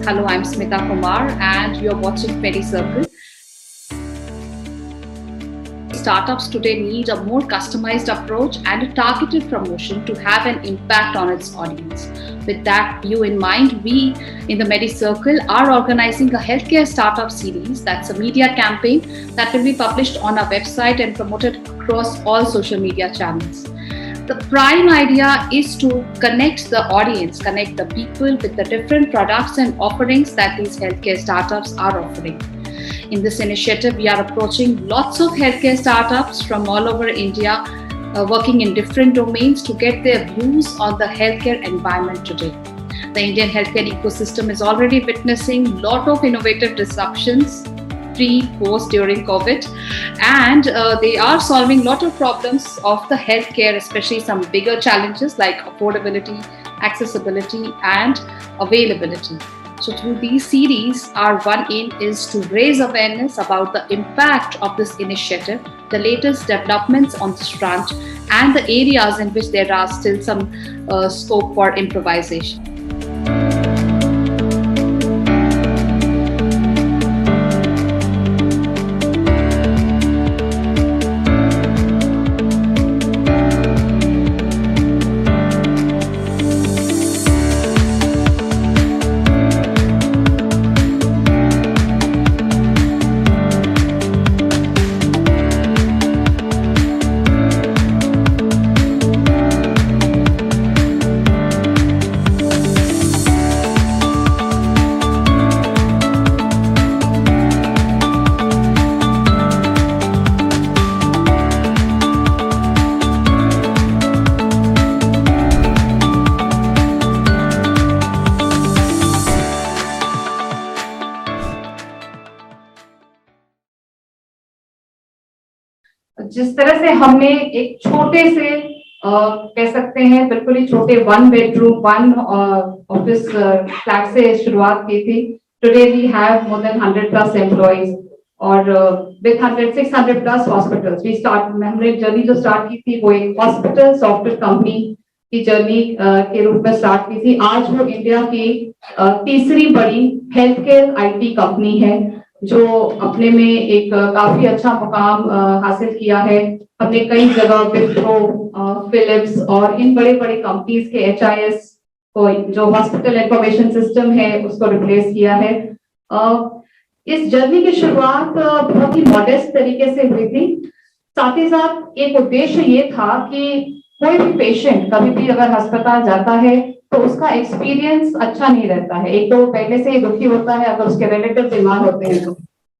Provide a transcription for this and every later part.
Hello, I'm Smita Kumar and you're watching MediCircle. Startups today need a more customized approach and a targeted promotion to have an impact on its audience. With that view in mind, we in the MediCircle are organizing a healthcare startup series that's a media campaign that will be published on our website and promoted across all social media channels. The prime idea is to connect the audience, connect the people with the different products and offerings that these healthcare startups are offering. In this initiative, we are approaching lots of healthcare startups from all over India, working in different domains to get their views on the healthcare environment today. The Indian healthcare ecosystem is already witnessing a lot of innovative disruptions pre, post, during COVID, and they are solving a lot of problems of the healthcare, especially some bigger challenges like affordability, accessibility, and availability. So through these series, our one aim is to raise awareness about the impact of this initiative, the latest developments on this front, and the areas in which there are still some scope for improvisation. जिस तरह से हमने एक छोटे से कह सकते हैं बिल्कुल ही छोटे 1 bedroom 1 ऑफिस फ्लैट से शुरुआत की थी. Today we have more than 100+ employees और विद 600+ हॉस्पिटल्स. हमने जर्नी जो स्टार्ट की थी वो एक हॉस्पिटल सॉफ्टवेयर कंपनी की जर्नी के रूप में स्टार्ट की थी. आज वो इंडिया की तीसरी बड़ी हेल्थ केयर IT कंपनी है जो अपने में एक काफी अच्छा मुकाम हासिल किया है. हमने कई जगह विप्रो, फिलिप्स और इन बड़े बड़े कंपनीज के HIS को जो हॉस्पिटल इंफॉर्मेशन सिस्टम है उसको रिप्लेस किया है. इस जर्नी की शुरुआत बहुत ही मॉडेस्ट तरीके से हुई थी. साथ ही साथ एक उद्देश्य ये था कि कोई भी पेशेंट कभी भी अगर अस्पताल जाता है तो उसका एक्सपीरियंस अच्छा नहीं रहता है. एक तो पहले से ही दुखी होता है, अगर उसके रिलेटिव बीमार होते हैं तो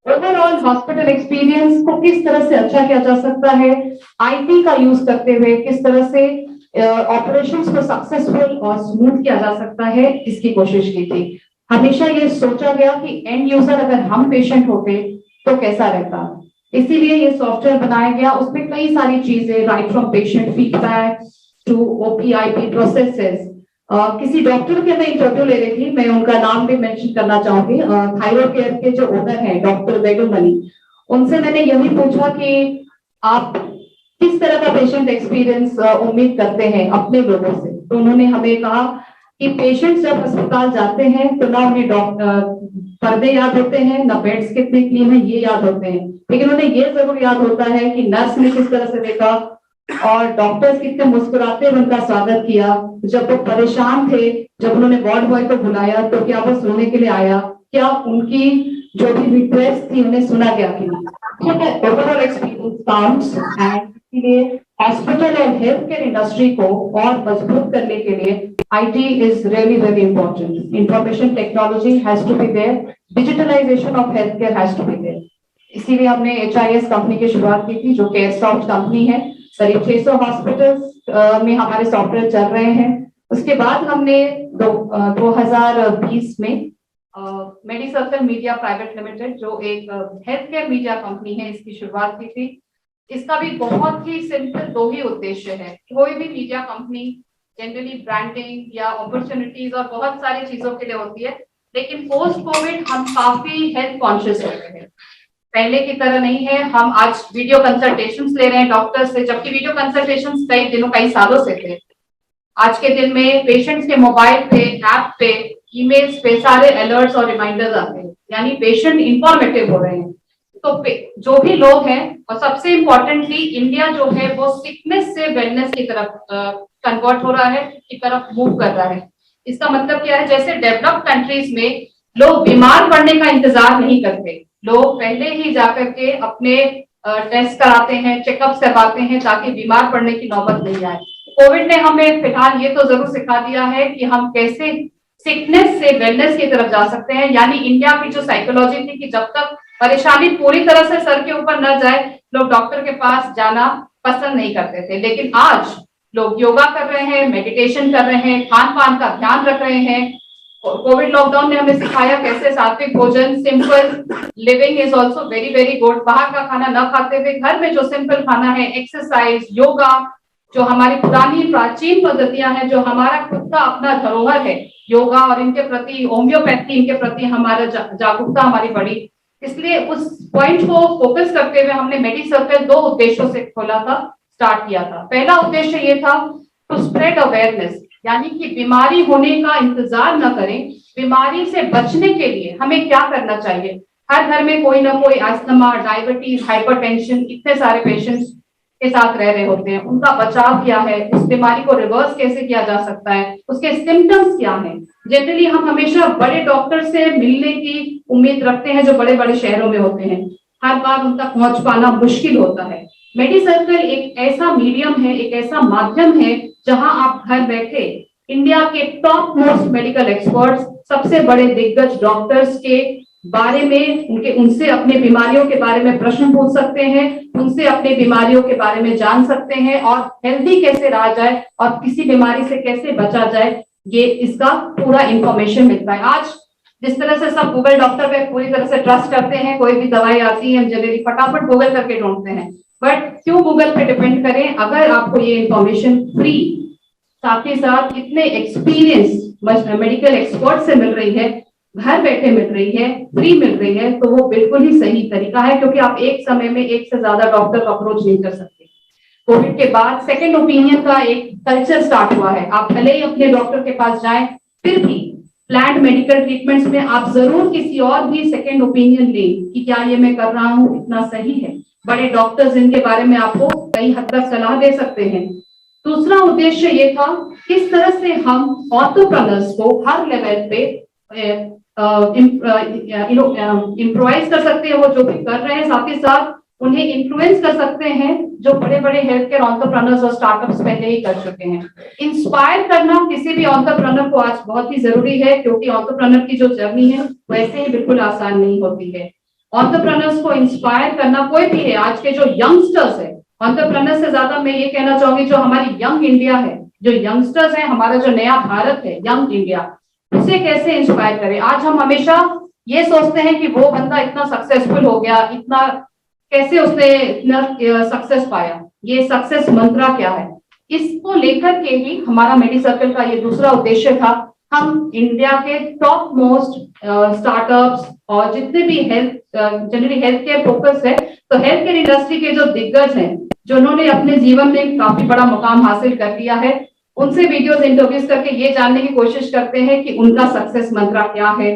ओवरऑल हॉस्पिटल एक्सपीरियंस को किस तरह से अच्छा किया जा सकता है, IT का यूज करते हुए किस तरह से ऑपरेशंस को सक्सेसफुल और स्मूथ किया जा सकता है, इसकी कोशिश की थी. हमेशा ये सोचा गया कि एंड यूजर अगर हम पेशेंट होते तो कैसा रहता. इसीलिए ये सॉफ्टवेयर बनाया गया. उसमें कई सारी चीजें right from patient feedback to OP/IP processes. किसी डॉक्टर के मैं इंटरव्यू ले रही थी, मैं उनका नाम भी मेंशन करना चाहूंगी. थायराइड केयर के जो ओनर हैं डॉक्टर वेगुमणि, उनसे मैंने यही पूछा कि आप किस तरह का पेशेंट एक्सपीरियंस उम्मीद करते हैं अपने लोगों से. तो उन्होंने हमें कहा कि पेशेंट्स जब अस्पताल जाते हैं तो ना उन्हें पर्दे याद होते हैं, ना बेड्स कितने क्लीन है ये याद होते हैं, लेकिन उन्हें ये जरूर याद होता है कि नर्स ने किस तरह से देखा और डॉक्टर्स कितने मुस्कुराते हुए उनका स्वागत किया. जब वो परेशान थे, जब उन्होंने वार्ड बॉय को बुलाया तो क्या वो सोने के लिए आया, क्या उनकी जो भी रिक्वेस्ट थी उन्हें सुना गया कि नहीं. Overall experience counts. एंड इसलिए हॉस्पिटल और हेल्थ केयर इंडस्ट्री को और मजबूत करने के लिए IT is really very important. Information technology has to be there, digitalization of health care has to be there. इसीलिए हमने HIS कंपनी की शुरुआत की थी जो केयरसॉफ्ट कंपनी है. करीब 600 हॉस्पिटल्स में हमारे सॉफ्टवेयर चल रहे हैं. उसके बाद हमने 2020 में मेडिसर्कल मीडिया प्राइवेट लिमिटेड जो एक हेल्थ केयर मीडिया कंपनी है, इसकी शुरुआत की थी. इसका भी बहुत ही सिंपल 2 ही उद्देश्य है. कोई भी मीडिया कंपनी जनरली ब्रांडिंग या अपॉर्चुनिटीज और बहुत सारी चीजों के लिए होती है, लेकिन पोस्ट कोविड हम काफी हेल्थ कॉन्शियस हो गए हैं. पहले की तरह नहीं है. हम आज वीडियो कंसल्टेशंस ले रहे हैं डॉक्टर से, जबकि वीडियो कंसल्टेशंस कई सालों से थे. आज के दिन में पेशेंट्स के मोबाइल पे, ऐप पे ईमेल्स पे सारे अलर्ट्स और रिमाइंडर्स आते हैं, यानी पेशेंट इंफॉर्मेटिव हो रहे हैं। तो जो भी लोग हैं, और सबसे इम्पोर्टेंटली इंडिया जो है वो सिकनेस से वेलनेस की तरफ कन्वर्ट हो रहा है, की तरफ मूव कर रहा है। इसका मतलब क्या है, जैसे डेवलप्ड कंट्रीज में लोग बीमार पड़ने का इंतजार नहीं करते, लोग पहले ही जाकर के अपने टेस्ट कराते हैं, चेकअप्स करवाते हैं, ताकि बीमार पड़ने की नौबत नहीं आए। कोविड ने हमें फिलहाल ये तो जरूर सिखा दिया है कि हम कैसे सिकनेस से वेलनेस की तरफ जा सकते हैं। यानी इंडिया की जो साइकोलॉजी थी कि जब तक परेशानी पूरी तरह से सर के ऊपर न जाए, लोग डॉक्टर के पास जाना पसंद नहीं करते थे, लेकिन आज लोग योगा कर रहे हैं, मेडिटेशन कर रहे हैं, खान पान का ध्यान रख रहे हैं। कोविड लॉकडाउन ने हमें सिखाया कैसे सात्विक भोजन, simple living is also very very good. बाहर का खाना न खाते हुए घर में जो सिंपल खाना है, एक्सरसाइज, योगा, जो हमारी पुरानी प्राचीन पद्धतियां हैं, जो हमारा खुद का अपना धरोहर है, योगा और इनके प्रति होम्योपैथी, इनके प्रति हमारा जागरूकता हमारी बढ़ी। इसलिए उस पॉइंट को फोकस करते हुए हमने मेडी सर्कल 2 उद्देश्यों से खोला था, स्टार्ट किया था। पहला उद्देश्य ये था टू स्प्रेड अवेयरनेस, यानी कि बीमारी होने का इंतजार न करें, बीमारी से बचने के लिए हमें क्या करना चाहिए। हर घर में कोई ना कोई अस्थमा, डायबिटीज, हाइपरटेंशन, इतने सारे पेशेंट्स के साथ रह रहे होते हैं। उनका बचाव क्या है, उस बीमारी को रिवर्स कैसे किया जा सकता है, उसके सिम्टम्स क्या हैं। जनरली हम हमेशा बड़े डॉक्टर से मिलने की उम्मीद रखते हैं जो बड़े बड़े शहरों में होते हैं, हर बार उन तक पहुंच पाना मुश्किल होता है। मेडी सर्कल एक ऐसा मीडियम है, एक ऐसा माध्यम है जहां आप घर बैठे इंडिया के टॉप मोस्ट मेडिकल एक्सपर्ट्स, सबसे बड़े दिग्गज डॉक्टर्स के बारे में उनसे अपने बीमारियों के बारे में प्रश्न पूछ सकते हैं, उनसे अपने बीमारियों के बारे में जान सकते हैं, और हेल्दी कैसे रहा जाए और किसी बीमारी से कैसे बचा जाए, ये इसका पूरा इंफॉर्मेशन मिलता है। आज जिस तरह से सब गूगल डॉक्टर पे पूरी तरह से ट्रस्ट करते हैं, कोई भी दवाई आती है जनरली फटाफट गूगल करके ढूंढते हैं, बट क्यों गूगल पे डिपेंड करें अगर आपको ये इंफॉर्मेशन फ्री, साथ ही साथ इतने एक्सपीरियंस मेडिकल एक्सपर्ट से मिल रही है, घर बैठे मिल रही है, फ्री मिल रही है, तो वो बिल्कुल ही सही तरीका है, क्योंकि आप एक समय में एक से ज्यादा डॉक्टर को अप्रोच नहीं कर सकते। कोविड के बाद सेकेंड ओपिनियन का एक कल्चर स्टार्ट हुआ है। आप भले ही अपने डॉक्टर के पास जाएं, फिर भी प्लान्ड मेडिकल ट्रीटमेंट्स में आप जरूर किसी और भी सेकेंड ओपिनियन लें कि क्या ये मैं कर रहा हूँ इतना सही है। बड़े डॉक्टर्स इनके बारे में आपको कई हद तक सलाह दे सकते हैं। दूसरा उद्देश्य ये था किस तरह से हम ऑर्थोप्रेन्योर्स को हर लेवल पे इम्प्रोवाइज कर सकते हैं, वो जो भी कर रहे हैं, साथ ही साथ उन्हें इन्फ्लुएंस कर सकते हैं जो बड़े बड़े हेल्थ केयर एंटरप्रेन्योर्स और स्टार्टअप्स पहले ही कर चुके हैं। इंस्पायर करना किसी भी एंटरप्रेन्योर को आज बहुत ही जरूरी है, क्योंकि एंटरप्रेन्योर की जो जर्नी है वैसे ही बिल्कुल आसान नहीं होती है। एंटरप्रेन्योर्स को इंस्पायर करना कोई भी है, आज के जो यंगस्टर्स है, एंटरप्रेन्योर से ज्यादा मैं ये कहना चाहूंगी जो हमारी यंग इंडिया है, जो यंगस्टर्स है, हमारा जो नया भारत है, यंग इंडिया, उसे कैसे इंस्पायर करें। आज हम हमेशा ये सोचते हैं कि वो बंदा इतना सक्सेसफुल हो गया, इतना कैसे उसने इतना सक्सेस पाया, ये सक्सेस मंत्रा क्या है, इसको लेकर के ही हमारा मेडी सर्कल का ये दूसरा उद्देश्य था। हम इंडिया के टॉप मोस्ट स्टार्टअप्स और जितने भी जनरली हेल्थ केयर फोकस है, तो हेल्थ केयर इंडस्ट्री के जो दिग्गज हैं, जिन्होंने अपने जीवन में काफी बड़ा मुकाम हासिल कर लिया है, उनसे वीडियोस इंटरव्यूज करके ये जानने की कोशिश करते हैं कि उनका सक्सेस मंत्रा क्या है,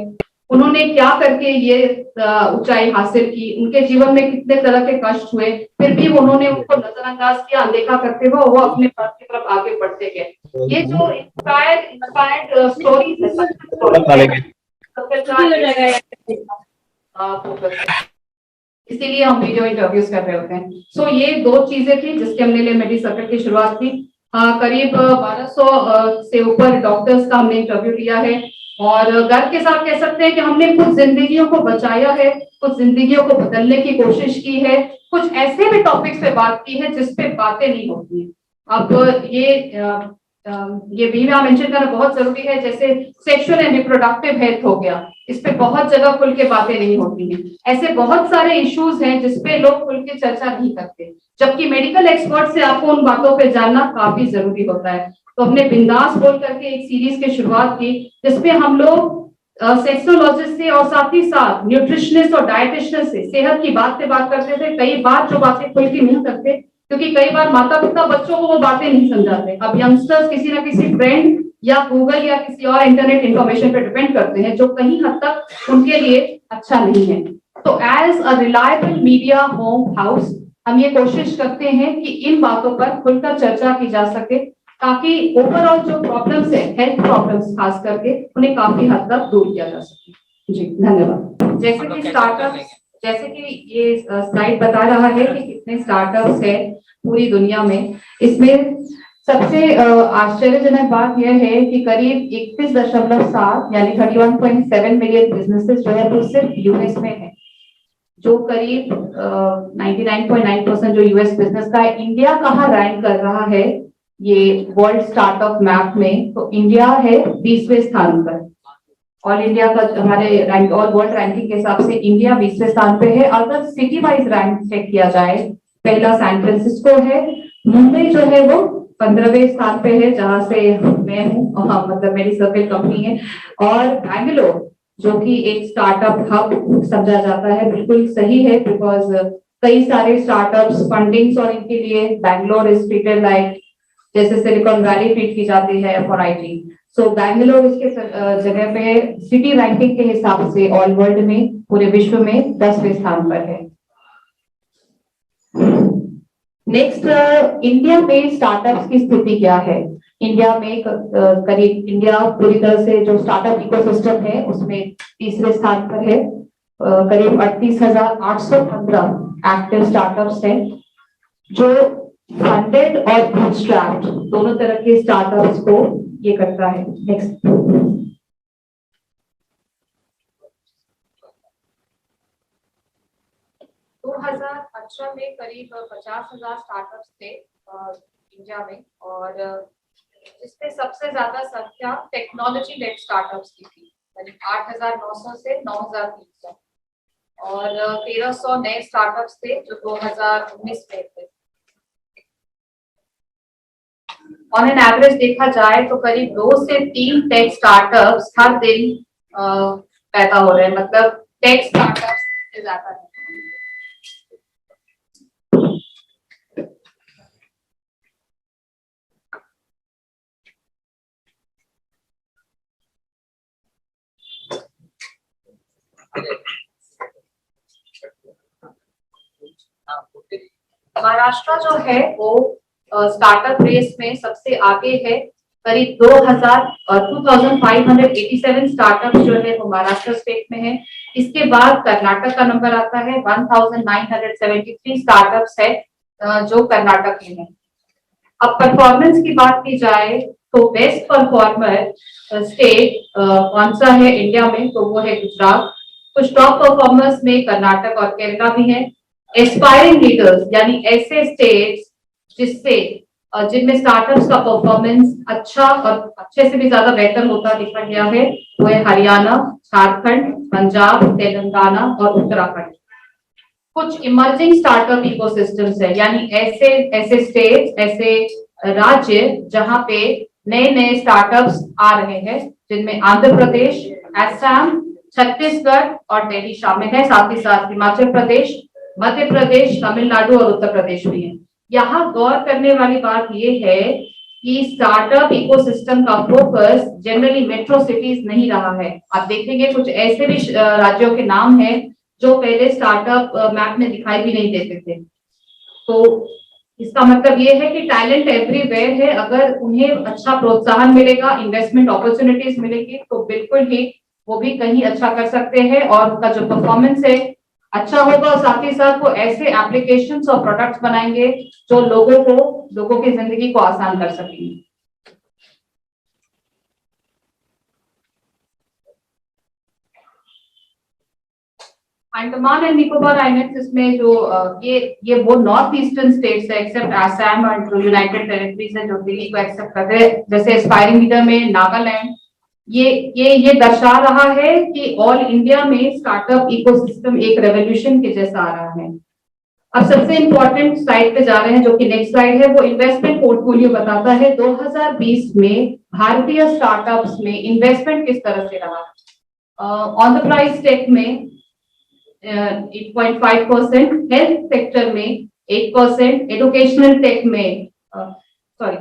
उन्होंने क्या करके ये ऊंचाई हासिल की, उनके जीवन में कितने तरह के कष्ट हुए, फिर भी उन्होंने उनको नजरअंदाज किया, अनदेखा करते हुए वो अपने पथ की तरफ आगे बढ़ते गए। ये जो इंस्पायर्ड स्टोरीज है, इसीलिए हम वीडियो इंटरव्यूज कर रहे होते हैं। सो ये 2 चीजें थी जिसके हमने लिए मेडी सर्कल की शुरुआत की। करीब 1200 से ऊपर डॉक्टर्स का हमने इंटरव्यू लिया है, और गर्व के साथ कह सकते हैं कि हमने कुछ जिंदगियों को बचाया है, कुछ जिंदगियों को बदलने की कोशिश की है, कुछ ऐसे भी टॉपिक्स पे बात की है जिस पे बातें नहीं होती हैं। अब ये भी मेंशन करना बहुत जरूरी है, जैसे सेक्सुअल एंड रिप्रोडक्टिव हेल्थ हो गया, इस पे बहुत जगह खुल के बातें नहीं होती हैं। ऐसे बहुत सारे इश्यूज हैं जिसपे लोग खुल के चर्चा नहीं करते, जबकि मेडिकल एक्सपर्ट से आपको उन बातों पे जानना काफी जरूरी होता है। तो हमने बिंदास बोल करके एक सीरीज की शुरुआत की, जिसपे हम लोग सेक्सोलॉजिस्ट से और साथ ही साथ न्यूट्रिशनिस्ट और डाइटिशियन से सेहत की बात करते थे। कई बार जो बातें खुल के नहीं करते, क्योंकि कई बार माता पिता बच्चों को वो बातें नहीं समझाते। अब यंगस्टर्स किसी ना किसी फ्रेंड या गूगल या किसी और इंटरनेट इंफॉर्मेशन पे डिपेंड करते हैं, जो कहीं हद तक उनके लिए अच्छा नहीं है। तो as a reliable media home house हम ये कोशिश करते हैं कि इन बातों पर खुलकर चर्चा की जा सके, ताकि ओवरऑल जो प्रॉब्लम्स है, हेल्थ प्रॉब्लम्स खास करके, उन्हें काफी हद तक दूर किया जा सके। जी धन्यवाद। जैसे कि ये स्लाइड बता रहा है कि कितने स्टार्टअप्स है पूरी दुनिया में, इसमें सबसे आश्चर्यजनक बात यह है कि करीब 31.7 यानी 31.7 मिलियन बिजनेसेस जो है वो सिर्फ यूएस में है, जो करीब 99.9% जो यूएस बिजनेस का है। इंडिया कहाँ रैंक कर रहा है ये वर्ल्ड स्टार्टअप मैप में, तो इंडिया है 20वें स्थान पर। ऑल इंडिया का हमारे रैंक और वर्ल्ड रैंकिंग के हिसाब से इंडिया 20वें स्थान पे है। अगर सिटी वाइज रैंक चेक किया जाए, पहला सैन फ्रांसिस्को है, मुंबई जो है वो 15वें स्थान पे है, जहां से मैं हूँ, मतलब मेरी सर्कल कंपनी है, और बैंगलोर जो कि एक स्टार्टअप हब समझा जाता है, बिल्कुल सही है, बिकॉज कई सारे स्टार्टअप्स फंडिंग्स और इनके लिए बैंगलोर इज ट्रीटेड लाइक जैसे सिलिकॉन वैली ट्रीट की जाती है फॉर आईटी। सो बैंगलोर इसके जगह पे सिटी रैंकिंग के हिसाब से ऑल वर्ल्ड में, पूरे विश्व में 10वें स्थान पर है। नेक्स्ट, इंडिया में स्टार्टअप्स की स्थिति क्या है? इंडिया में करीब इंडिया पूरी तरह से जो स्टार्टअप इकोसिस्टम है उसमें तीसरे स्थान पर है। करीब 38,815 एक्टिव स्टार्टअप्स हैं, जो फंडेड और बूटस्ट्रैप्ड दोनों तरह के स्टार्टअप्स को ये करता है। नेक्स्ट, 2018 में करीब 50,000 स्टार्टअप्स थे इंडिया में, और इसमें सबसे ज्यादा संख्या टेक्नोलॉजी लेड स्टार्टअप्स की थी, करीब 8,900 से 9,300, और 1,300 नए स्टार्टअप्स थे जो 2019 में थे। ऑन एन एवरेज देखा जाए तो करीब 2 से 3 टेक स्टार्टअप्स हर दिन पैदा हो रहे हैं, मतलब टेक स्टार्टअप्स से ज्यादा है। महाराष्ट्र जो है वो स्टार्टअप रेस में सबसे आगे है, करीब 2,587 स्टार्टअप जो है वो महाराष्ट्र स्टेट में है। इसके बाद कर्नाटक का नंबर आता है, 1,973 स्टार्टअप्स है जो कर्नाटक में है। अब परफॉर्मेंस की बात की जाए तो बेस्ट परफॉर्मर स्टेट कौन सा है इंडिया में, तो वो है गुजरात। कुछ टॉप परफॉर्मर्स में कर्नाटक और केरला भी है। एस्पायरिंग लीडर्स यानी ऐसे स्टेट्स जिनमें स्टार्टअप्स का परफॉर्मेंस अच्छा और अच्छे से भी ज्यादा बेहतर होता दिखा गया है, वो है हरियाणा, झारखंड, पंजाब, तेलंगाना और उत्तराखंड। कुछ इमर्जिंग स्टार्टअप इकोसिस्टम्स है, यानी ऐसे स्टेट्स, ऐसे राज्य जहां पे नए नए स्टार्टअप्स आ रहे हैं, जिनमें आंध्र प्रदेश, असम, छत्तीसगढ़ और दिल्ली शामिल है। साथ ही साथ हिमाचल प्रदेश, मध्य प्रदेश, तमिलनाडु और उत्तर प्रदेश भी है। यहाँ गौर करने वाली बात यह है कि स्टार्टअप इकोसिस्टम का फोकस जनरली मेट्रो सिटीज नहीं रहा है। आप देखेंगे कुछ ऐसे भी राज्यों के नाम हैं जो पहले स्टार्टअप मैप में दिखाई भी नहीं देते थे। तो इसका मतलब ये है कि टैलेंट एवरीवेयर है, अगर उन्हें अच्छा प्रोत्साहन मिलेगा, इन्वेस्टमेंट अपॉर्चुनिटीज मिलेगी, तो बिल्कुल ही वो भी कहीं अच्छा कर सकते हैं और उनका जो परफॉर्मेंस है अच्छा होगा। और साथ ही साथ वो ऐसे एप्लीकेशंस और प्रोडक्ट्स बनाएंगे जो लोगों की जिंदगी को आसान कर सकेंगे। अंडमान एंड निकोबार आइलैंड्स, इसमें जो ये वो नॉर्थ ईस्टर्न स्टेट्स है, एक्सेप्ट असम और यूनाइटेड टेरिटरीज है जो दिल्ली को एक्सेप्ट करते हैं। जैसे एस्पायरिंग लीडर में नागालैंड, ये दर्शा रहा है कि ऑल इंडिया में स्टार्टअप इकोसिस्टम एक रेवोल्यूशन के जैसा आ रहा है। अब सबसे इंपॉर्टेंट स्लाइड पे जा रहे हैं, जो कि नेक्स्ट स्लाइड है, वो इन्वेस्टमेंट पोर्टफोलियो बताता है 2020 में भारतीय स्टार्टअप्स में इन्वेस्टमेंट किस तरह से रहा। ऑन द प्राइस टेक में 8.5%, हेल्थ सेक्टर में 8%, एजुकेशनल टेक में सॉरी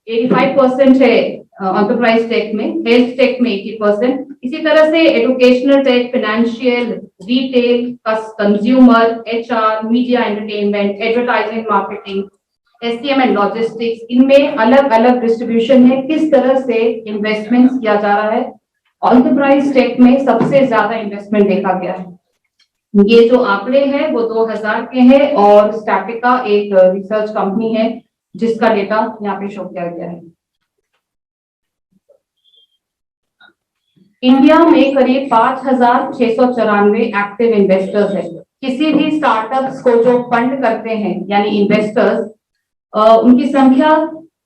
85% है एंटरप्राइज टेक में, हेल्थ टेक में 80%, इसी तरह से educational tech, financial, retail, consumer, HR, media, entertainment, advertising, marketing, STM and logistics, इनमें अलग अलग डिस्ट्रीब्यूशन है, किस तरह से इन्वेस्टमेंट किया जा रहा है। एंटरप्राइज टेक में सबसे ज्यादा इन्वेस्टमेंट देखा गया है। ये जो आंकड़े हैं वो 2000 के हैं और स्टैटिका एक रिसर्च कंपनी है जिसका डेटा यहाँ पे शो किया गया है। इंडिया में करीब 5694 एक्टिव इन्वेस्टर्स है। किसी भी स्टार्टअप्स को जो फंड करते हैं यानी इन्वेस्टर्स, उनकी संख्या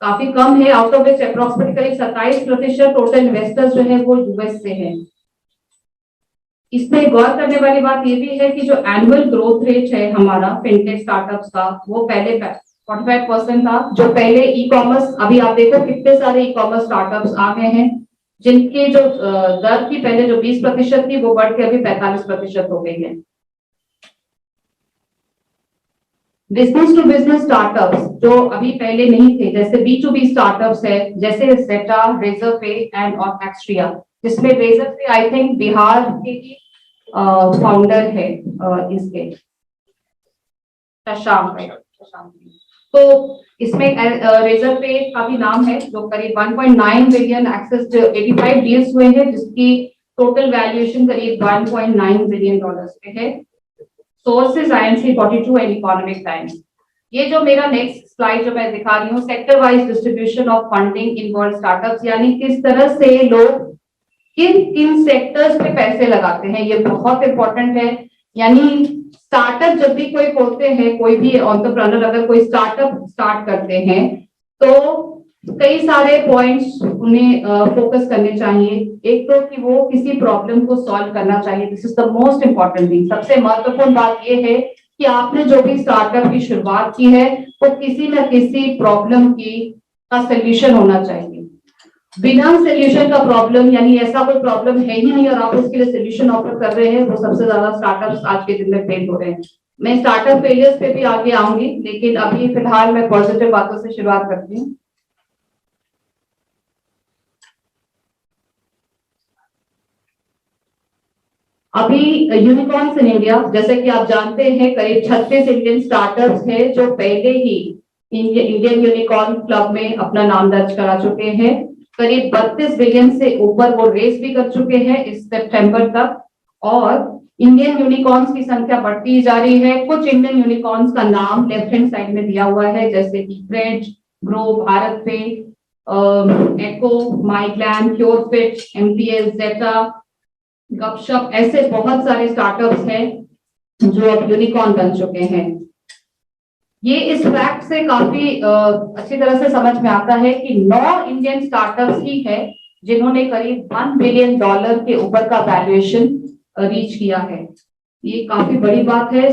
काफी कम है। आउट ऑफ विच अप्रोक्सीमेटली करीब 27% टोटल इन्वेस्टर्स जो है वो यूएस से है। इसमें गौर करने वाली बात ये भी है कि जो एनुअल ग्रोथ रेट है हमारा फिनटेक स्टार्टअप्स का, वो पहले 45% था। जो पहले ई कॉमर्स, अभी आप देखो कितने सारे ई कॉमर्स स्टार्टअप्स आ गए हैं जिनकी जो दर थी पहले जो 20% थी वो बढ़ के अभी 45% हो गई है। बिजनेस टू बिजनेस स्टार्टअप्स जो अभी पहले नहीं थे, जैसे B2B स्टार्टअप्स है, जैसे Zeta, Razorpay एंड और एक्स्ट्रिया, जिसमें Razorpay आई थिंक बिहार के ही फाउंडर है इसके, शशांक। तो इसमें Razorpay का भी नाम है जो करीब 1.9 बिलियन एक्सेस 85 डील्स हुए हैं जिसकी टोटल वैल्यूएशन करीब 1.9 बिलियन डॉलर्स पे है। Sources INC 42 and economic times. ये जो मेरा नेक्स्ट स्लाइड जो मैं दिखा रही हूँ, sector wise distribution of funding in world startups, यानी किस तरह से लोग किन किन सेक्टर्स पे पैसे लगाते हैं, ये बहुत इंपॉर्टेंट है। यानी स्टार्टअप जब भी कोई खोलते हैं, कोई भी एंटरप्रेन्योर अगर कोई स्टार्टअप स्टार्ट करते हैं तो कई सारे पॉइंट्स उन्हें फोकस करने चाहिए। एक तो कि वो किसी प्रॉब्लम को सॉल्व करना चाहिए, this is the most important thing. सबसे महत्वपूर्ण बात ये है कि आपने जो भी स्टार्टअप की शुरुआत की है वो किसी न किसी प्रॉब्लम की का सोल्यूशन होना चाहिए। बिना सोल्यूशन का प्रॉब्लम, यानी ऐसा कोई प्रॉब्लम है ही नहीं और आप उसके लिए सोल्यूशन ऑफर कर रहे हैं, वो सबसे ज्यादा स्टार्टअप्स आज के दिन में फेल हो रहे हैं। मैं स्टार्टअप फेलियर्स पे भी आगे आऊंगी, लेकिन अभी फिलहाल मैं पॉजिटिव बातों से शुरुआत करती हूँ। अभी यूनिकॉर्न्स इन इंडिया, जैसे कि आप जानते हैं, करीब 36 इंडियन स्टार्टअप्स हैं जो पहले ही इंडियन यूनिकॉर्न क्लब में अपना नाम दर्ज करा चुके हैं। करीब 32 बिलियन से ऊपर वो रेस भी कर चुके हैं इस सितंबर तक, और इंडियन यूनिकॉर्न्स की संख्या बढ़ती जा रही है। कुछ इंडियन यूनिकॉर्न्स का नाम लेफ्ट हैंड साइड में दिया हुआ है, जैसे कि क्रेड, ग्रो, भारत पे, एको, माइग्लैंड, क्योरफिट, MTS, जेटा, गपशप, ऐसे बहुत सारे स्टार्टअप्स हैं जो अब यूनिकॉर्न बन चुके हैं। ये इस फैक्ट से काफी अच्छी तरह से समझ में आता है कि 9 इंडियन स्टार्टअप्स ही है जिन्होंने करीब $1 बिलियन के ऊपर का वैल्यूएशन रीच किया है। ये काफी बड़ी बात है।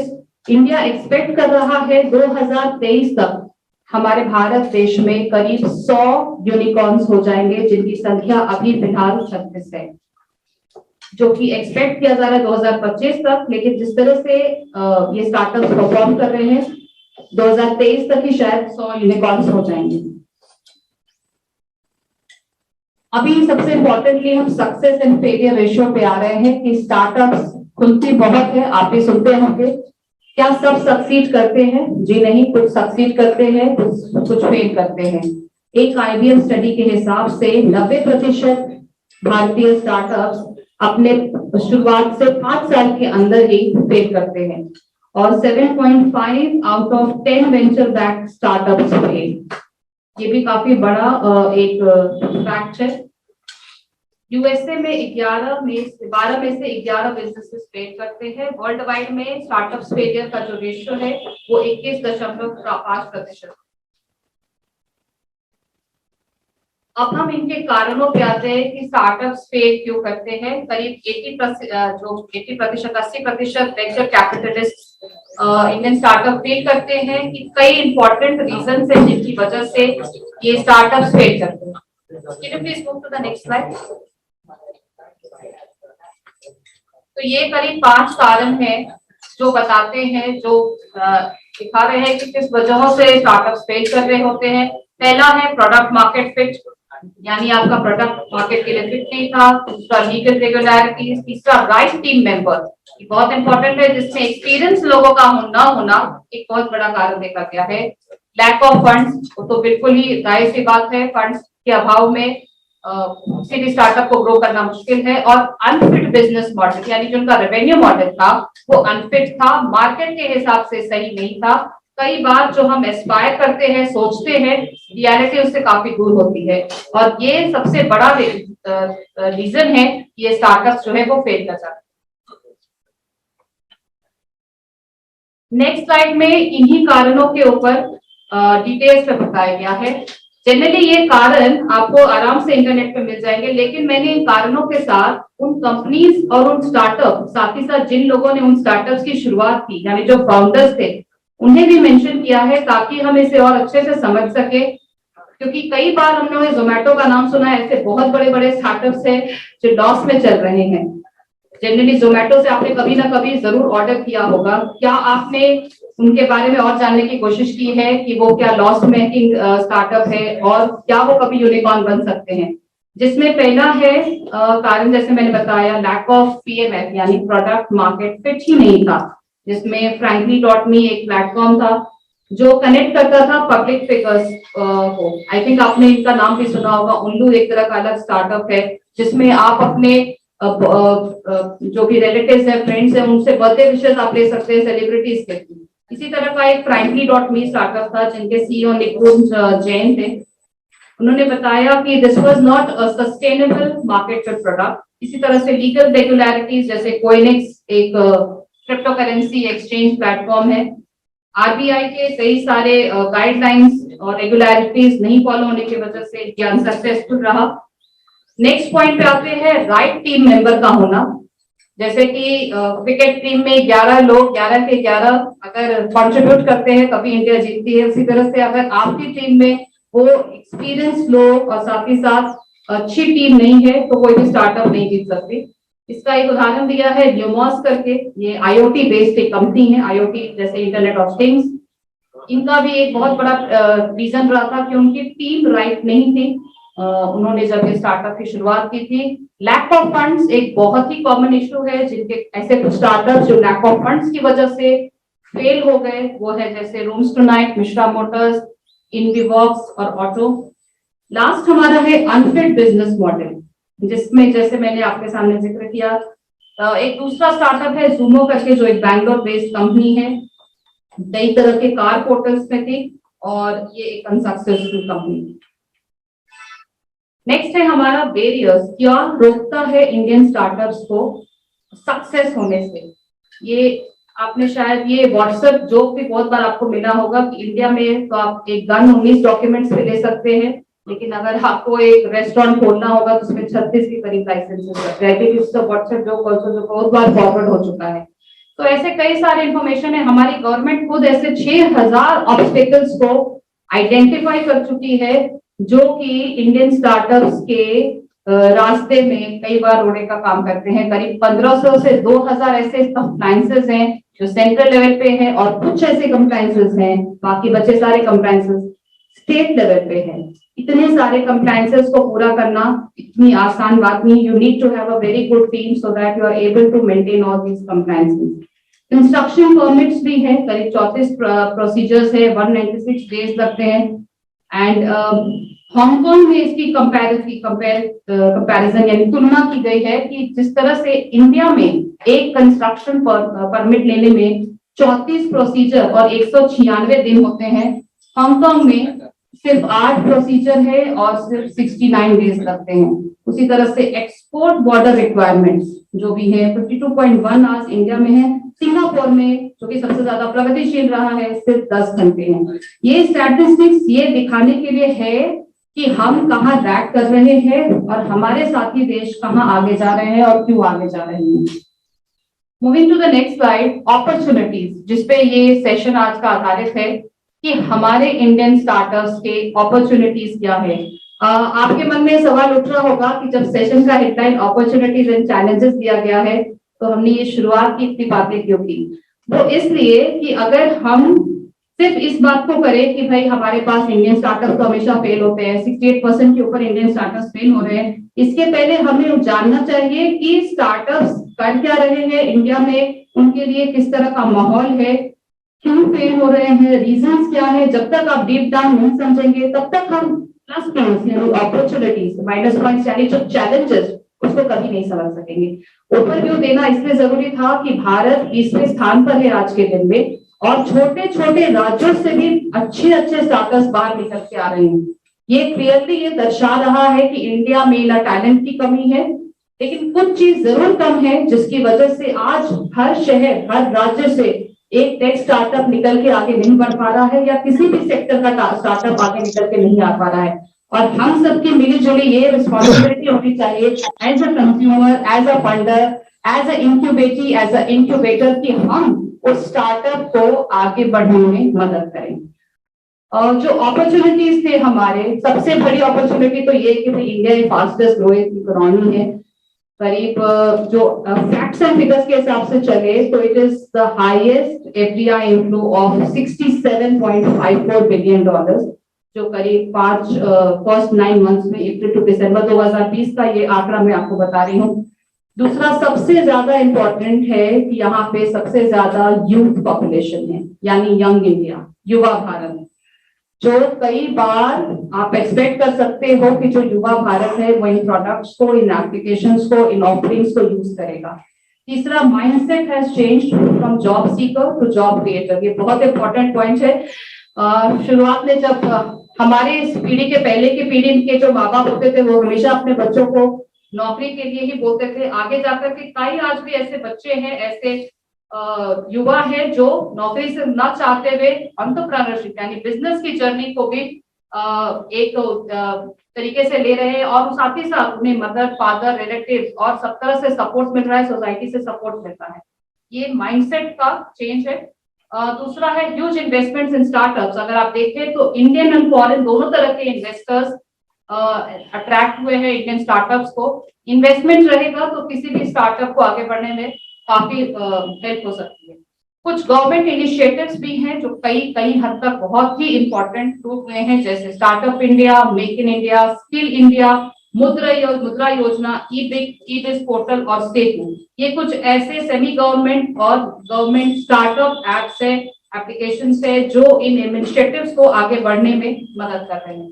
इंडिया एक्सपेक्ट कर रहा है 2023 तक हमारे भारत देश में करीब 100 यूनिकॉर्न्स हो जाएंगे, जिनकी संख्या अभी फिलहाल 36 है, जो कि एक्सपेक्ट किया जा रहा है 2025 तक। लेकिन जिस तरह से ये स्टार्टअप्स परफॉर्म कर रहे हैं, 2023 तक ही शायद 100 यूनिकॉर्न्स हो जाएंगे। अभी सबसे इंपॉर्टेंटली हम सक्सेस एंड फेलियर रेशियो पे आ रहे हैं कि स्टार्टअप्स खुलती बहुत है, आप भी सुनते होंगे। क्या सब सक्सीड करते हैं? जी नहीं, कुछ सक्सीड करते हैं, कुछ फेल करते हैं। एक IBM स्टडी के हिसाब से 90% भारतीय स्टार्टअप्स अपने शुरुआत से 5 साल के अंदर ही फेल करते हैं, और 7.5 out of 10 venture back startups fail. ये भी काफी बड़ा एक फैक्ट है। यूएसए में 12 में से 11 बिजनेसेस फेल करते हैं। वर्ल्ड वाइड में स्टार्टअप्स फेलियर का जो रेशियो है वो 21.5%। अब हम इनके कारणों पे आते हैं कि स्टार्टअप्स फेल क्यों करते हैं। करीब 80% venture capitalist Indian startup fail करते हैं कि कई इंपॉर्टेंट रीजन है जिनकी वजह से ये स्टार्टअप्स फेल करते हैं। Can you please move to the next slide? तो ये करीब 5 कारण हैं जो बताते हैं, जो दिखा रहे हैं कि किस वजहों से स्टार्टअप्स फेल कर रहे होते हैं। पहला है प्रोडक्ट मार्केट फिट, यानी आपका प्रोडक्ट मार्केट के लिए फिट नहीं था। दूसरा लीगल रेगुलरिटीज। तीसरा राइट टीम मेंबर, बहुत इंपॉर्टेंट है, जिसमें एक्सपीरियंस लोगों का ना होना एक बहुत बड़ा कारण देखा गया है। लैक ऑफ फंड्स, तो बिल्कुल ही जाहिर सी बात है, फंड्स के अभाव में किसी भी स्टार्टअप को ग्रो करना मुश्किल है। और अनफिट बिजनेस मॉडल, यानी जो उनका रेवेन्यू मॉडल था वो अनफिट था, मार्केट के हिसाब से सही नहीं था। कई बार जो हम एस्पायर करते हैं, सोचते हैं, रियलिटी उससे काफी दूर होती है, और ये सबसे बड़ा रीजन है कि ये स्टार्टअप जो है वो फेल कर जाते हैं। नेक्स्ट स्लाइड में इन्हीं कारणों के ऊपर डिटेल्स में बताया गया है। जनरली ये कारण आपको आराम से इंटरनेट पे मिल जाएंगे, लेकिन मैंने इन कारणों के साथ उन कंपनीज और उन स्टार्टअप, साथ ही साथ जिन लोगों ने उन स्टार्टअप्स की शुरुआत की, यानी जो फाउंडर्स थे, उन्हें भी मेंशन किया है ताकि हम इसे और अच्छे से समझ सके। क्योंकि कई बार हमने जोमेटो का नाम सुना है, ऐसे बहुत बड़े बड़े स्टार्टअप्स है जो लॉस में चल रहे हैं। जनरली जोमेटो से आपने कभी ना कभी जरूर ऑर्डर किया होगा। क्या आपने उनके बारे में और जानने की कोशिश की है कि वो क्या लॉस मेकिंग स्टार्टअप है और क्या वो कभी यूनिकॉर्न बन सकते हैं? जिसमें पहला है कारण, जैसे मैंने बताया, लैक ऑफ पीएमएफ, यानी प्रोडक्ट मार्केट फिट ही नहीं था। जिसमें frankly.me एक प्लेटफॉर्म था जो कनेक्ट करता था पब्लिक फिगर्स को। आई थिंक आपने इनका नाम भी सुना होगा। उल्लू एक तरह का अलग स्टार्टअप है जिसमें आप अपने जो भी रिलेटिव्स है, फ्रेंड्स है, उनसे बर्थडे विशेस आप ले सकते हैं, सेलिब्रिटीज के। इसी तरह का एक frankly.me स्टार्टअप था जिनके सीईओ निकुंज जैन थे। उन्होंने बताया कि this was not a sustainable market fit product. इसी तरह से लीगल रेगुलरिटीज, जैसे कोइनेक्स एक क्रिप्टो करेंसी एक्सचेंज प्लेटफॉर्म है, आरबीआई के कई सारे गाइडलाइंस और रेगुलरिटीज नहीं फॉलो होने की वजह से ये अनसक्सेसफुल रहा। नेक्स्ट पॉइंट पे आते हैं राइट टीम मेंबर का होना। जैसे कि क्रिकेट टीम में 11 लोग 11 के 11 अगर कंट्रीब्यूट करते हैं तभी इंडिया जीतती है। उसी तरह से अगर आपकी टीम में वो एक्सपीरियंस लोग और साथ ही साथ अच्छी टीम नहीं है तो कोई भी स्टार्टअप नहीं जीत सकती। इसका एक उदाहरण दिया है ल्यूमॉस करके, ये आईओटी बेस्ड एक कंपनी है, आईओटी जैसे इंटरनेट ऑफ थिंग्स। इनका भी एक बहुत बड़ा रीजन रहा था कि उनकी टीम राइट नहीं थी उन्होंने जब ये स्टार्टअप की शुरुआत की थी। लैक ऑफ फंड्स एक बहुत ही कॉमन इशू है, जिनके ऐसे कुछ स्टार्टअप जो लैक ऑफ फंड्स की वजह से फेल हो गए वो है जैसे rooms tonight, Mishra motors, इनवीवॉक्स और ऑटो। लास्ट हमारा है अनफिट बिजनेस मॉडल, जिसमें जैसे मैंने आपके सामने जिक्र किया, एक दूसरा स्टार्टअप है ज़ूमो करके जो एक बैंगलोर बेस्ड कंपनी है, कई तरह के कार पोर्टल्स में थी और ये एक अनसक्सेसफुल कंपनी। नेक्स्ट है हमारा बेरियर्स, क्या रोकता है इंडियन स्टार्टअप्स को सक्सेस होने से। ये आपने शायद ये व्हाट्सएप जोक भी बहुत बार आपको मिला होगा कि इंडिया में तो आप एक गन 19 डॉक्यूमेंट्स पे ले सकते हैं, लेकिन अगर आपको एक रेस्टोरेंट खोलना होगा तो उसमें 36 के करीब लाइसेंसेस लगते हैं। व्हाट्सएप जोक ऑल्सो जो बहुत बार फॉरवर्ड हो चुका है। तो ऐसे कई सारे इंफॉर्मेशन है। हमारी गवर्नमेंट खुद ऐसे 6000 ऑब्स्टेकल्स को आइडेंटिफाई कर चुकी है जो कि इंडियन स्टार्टअप्स के रास्ते में कई बार रोने का काम करते हैं। करीब 1500 से 2000 ऐसे कंप्लायंसेस हैं जो सेंट्रल लेवल पे हैं और कुछ ऐसे कंप्लायंसेस हैं, बाकी बचे सारे कंप्लायंसेस स्टेट लेवल पे हैं। इतने सारे कंप्लायंसेस को पूरा करना इतनी आसान बात नहीं। You need to have a very good team so that you are able to maintain all these compliances. Construction permits भी है, करीब 34 प्रोसीजर्स है, 196 डेज लगते हैं। एंड हांगकांग में इसकी कंपैरिजन यानी तुलना की गई है कि जिस तरह से इंडिया में एक कंस्ट्रक्शन परमिट लेने में 34 प्रोसीजर और 196 दिन होते हैं, हांगकांग में सिर्फ 8 प्रोसीजर है और सिर्फ 69 डेज लगते हैं। उसी तरह से एक्सपोर्ट बॉर्डर रिक्वायरमेंट्स जो भी है 52.1 आवर्स इंडिया में है। सिंगापुर में जो कि सबसे ज्यादा प्रगतिशील रहा है सिर्फ 10 घंटे हैं। ये स्टैटिस्टिक्स ये दिखाने के लिए है कि हम कहाँ रैक कर रहे हैं और हमारे साथी देश कहाँ आगे जा रहे हैं और क्यों आगे जा रहे हैं। Moving to the next slide, opportunities, जिसपे ये सेशन आज का आधारित है कि हमारे इंडियन स्टार्टअप्स के अपॉर्चुनिटीज क्या है। आपके मन में सवाल उठ रहा होगा कि जब सेशन का हेडलाइन अपॉर्चुनिटीज एंड चैलेंजेस दिया गया है तो हमने ये शुरुआत की इतनी बातें क्यों की। वो इसलिए कि अगर हम सिर्फ इस बात को करें कि भाई हमारे पास इंडियन स्टार्टअप तो हमेशा फेल होते हैं, 68% के ऊपर इंडियन स्टार्टअप फेल हो रहे हैं। इसके पहले हमें जानना चाहिए कि स्टार्टअप्स कर क्या रहे हैं इंडिया में, उनके लिए किस तरह का माहौल है, क्यों फेल हो रहे हैं, रीजंस क्या है। जब तक आप डीप डाउन नहीं समझेंगे तब तक हम प्लस पॉइंट्स यानी अपॉर्चुनिटीज, माइनस पॉइंट्स यानी जो चैलेंजेस, उसको कभी नहीं समझ सकेंगे। ओवरव्यू देना इसलिए जरूरी था कि भारत 20वें स्थान पर है आज के दिन में, और छोटे छोटे राज्यों से भी अच्छे अच्छे स्टार्टअप्स बाहर निकल के आ रहे हैं। ये क्लियरली ये दर्शा रहा है कि इंडिया में ना टैलेंट की कमी है, लेकिन कुछ चीज जरूर कम है जिसकी वजह से आज हर शहर, हर राज्य से एक टेक स्टार्टअप निकल के आगे नहीं बढ़ पा रहा है, या किसी भी सेक्टर का स्टार्टअप आगे निकल के नहीं आ पा रहा है। और हम सबकी मिलीजुली ये रिस्पॉन्सिबिलिटी होनी चाहिए as a consumer, as a funder, as a incubator कि हम उस स्टार्टअप को आगे बढ़ने में मदद करें। और जो अपॉर्चुनिटीज थे हमारे, सबसे बड़ी अपॉर्चुनिटी तो ये कि इंडिया एक फास्टेस्ट ग्रोइंग इकोनॉमी है। करीब जो फैक्ट्स एंड फिगर्स के हिसाब से चले तो it is the highest FDI inflow of $67.54 billion, जो करीब फर्स्ट 9 मंथ्स में अप्रैल टू दिसंबर 2020 का ये आंकड़ा मैं आपको बता रही हूँ। दूसरा सबसे ज्यादा इंपॉर्टेंट है कि यहाँ पे सबसे ज्यादा यूथ पॉपुलेशन है, यानी यंग इंडिया, युवा भारत, जो कई बार आप एक्सपेक्ट कर सकते हो कि जो युवा भारत है वो इन प्रोडक्ट्स को, इन एप्लीकेशंस को, इन ऑफरिंग्स को यूज करेगा। तीसरा, mindset has changed from job seeker to job creator. ये बहुत इंपॉर्टेंट पॉइंट है। शुरुआत में जब हमारे इस पीढ़ी के पहले की पीढ़ी के जो माँ बाप होते थे वो हमेशा अपने बच्चों को नौकरी के लिए ही बोलते थे। आगे जाकर के कई आज भी ऐसे बच्चे हैं, ऐसे युवा है जो नौकरी से न चाहते हुए एंटरप्रेन्योरशिप यानी बिजनेस की जर्नी को भी एक तरीके से ले रहे हैं, और साथ ही साथ उन्हें मदर, फादर, रिलेटिव और सब तरह से सपोर्ट मिल रहा है, सोसाइटी से सपोर्ट मिलता है। ये माइंडसेट का चेंज है। दूसरा है ह्यूज इन्वेस्टमेंट्स इन स्टार्टअप्स। अगर आप देखें तो इंडियन एंड फॉरेन दोनों तरह के इन्वेस्टर्स अट्रैक्ट हुए हैं इंडियन स्टार्टअप्स को। इन्वेस्टमेंट रहेगा तो किसी भी स्टार्टअप को आगे बढ़ने में काफी हेल्प हो सकती है। कुछ गवर्नमेंट इनिशिएटिव्स भी हैं जो कई हद तक बहुत ही इंपॉर्टेंट प्रूव हुए हैं, जैसे startup India, make in India, skill India, मुद्रा योजना, ई-बिज पोर्टल और सेतु। ये कुछ ऐसे सेमी गवर्नमेंट और गवर्नमेंट स्टार्टअप एप्स है, एप्लीकेशन है जो इन इनिशिएटिव्स को आगे बढ़ने में मदद कर रहे हैं।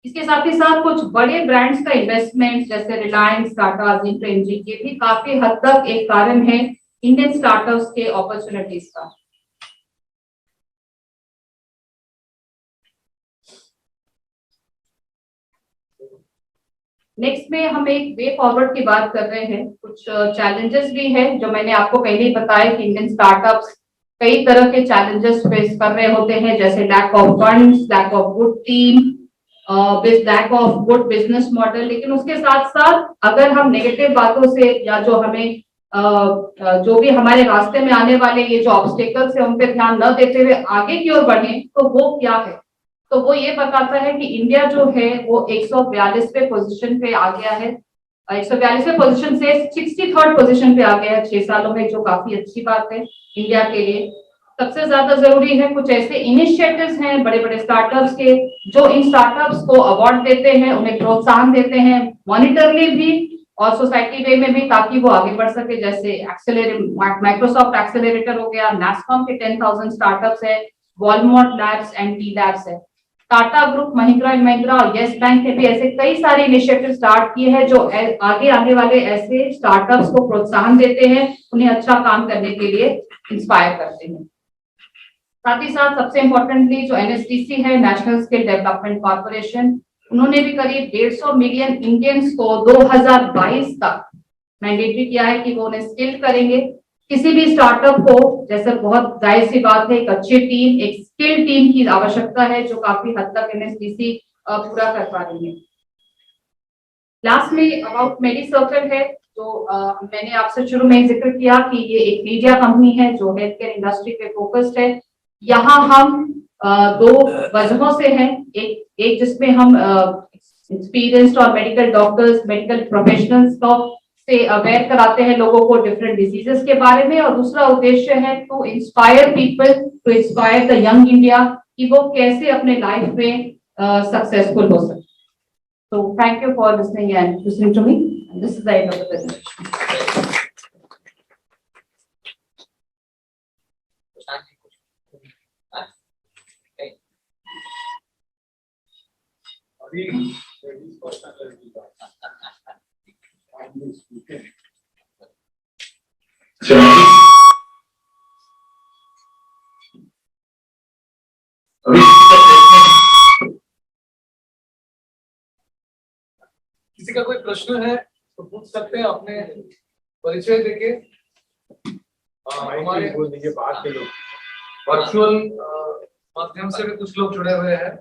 इसके साथ ही साथ कुछ बड़े ब्रांड्स का इन्वेस्टमेंट जैसे रिलायंस, टाटा, जिंक, ये भी काफी हद तक एक कारण है इंडियन स्टार्टअप्स के अपॉर्चुनिटीज का। नेक्स्ट में हम एक वे फॉरवर्ड की बात कर रहे हैं। कुछ चैलेंजेस भी है जो मैंने आपको पहले ही बताया कि इंडियन स्टार्टअप्स कई तरह के चैलेंजेस फेस कर रहे होते हैं, जैसे lack of funds, lack of good team, lack of good business model. लेकिन उसके साथ साथ अगर हम नेगेटिव बातों से या जो हमें जो भी हमारे रास्ते में आने वाले ये जो ऑब्स्टेकल्स है उन पे ध्यान न देते हुए आगे की ओर बढ़े तो वो क्या है, तो वो ये बताता है कि इंडिया जो है वो 142वें पोजीशन पे आ गया है। 142वें पोजीशन से 63rd पोजीशन पे आ गया है 6 सालों में, जो काफी अच्छी बात है इंडिया के लिए। सबसे ज्यादा जरूरी है कुछ ऐसे इनिशिएटिव्स हैं बड़े बड़े स्टार्टअप्स के जो इन स्टार्टअप्स को अवार्ड देते हैं, उन्हें प्रोत्साहन देते हैं मॉनिटरली भी और सोसाइटी वे में भी, ताकि वो आगे बढ़ सके। जैसे माइक्रोसॉफ्ट एक्सेलरेटर हो गया, नैसकॉम के 10,000 स्टार्टअप्स है, Walmart labs and T labs है, टाटा ग्रुप, महिंद्रा एंड महिंद्रा और यस बैंक ने भी ऐसे कई सारे इनिशिएटिव स्टार्ट किए हैं जो आगे आने वाले ऐसे स्टार्टअप्स को प्रोत्साहन देते हैं, उन्हें अच्छा काम करने के लिए इंस्पायर करते हैं। साथ ही साथ सबसे इम्पोर्टेंटली जो एनएसडीसी है, नेशनल स्किल डेवलपमेंट कॉर्पोरेशन, उन्होंने भी करीब 150 मिलियन इंडियंस को 2022 तक मैंडेटरी किया है कि वो उन्हें स्किल करेंगे। किसी भी स्टार्टअप को, जैसे बहुत जाहिर सी बात है, एक अच्छी टीम, एक स्किल टीम की आवश्यकता है जो काफी हद तक एनएसडीसी पूरा कर पा रही है। लास्ट में अबाउट मेडिसर्कल है, तो मैंने आपसे शुरू में जिक्र किया कि ये एक मीडिया कंपनी है जो हेल्थ केयर इंडस्ट्री पे फोकस्ड है। यहाँ हम 2 वजहों से हैं, एक जिसमें हम एक्सपीरियंस्ड और मेडिकल डॉक्टर्स, मेडिकल प्रोफेशनल्स को से अवेयर कराते हैं लोगों को डिफरेंट डिजीजेस के बारे में, और दूसरा उद्देश्य है to inspire people, to inspire the young India कि वो कैसे अपने लाइफ में सक्सेसफुल हो सकते। So thank you for listening and listening to me. And this is the end of the presentation. किसी का कोई प्रश्न है तो पूछ सकते हैं अपने परिचय देके। हमारे बाहर के लोग वर्चुअल माध्यम से भी कुछ लोग जुड़े हुए हैं।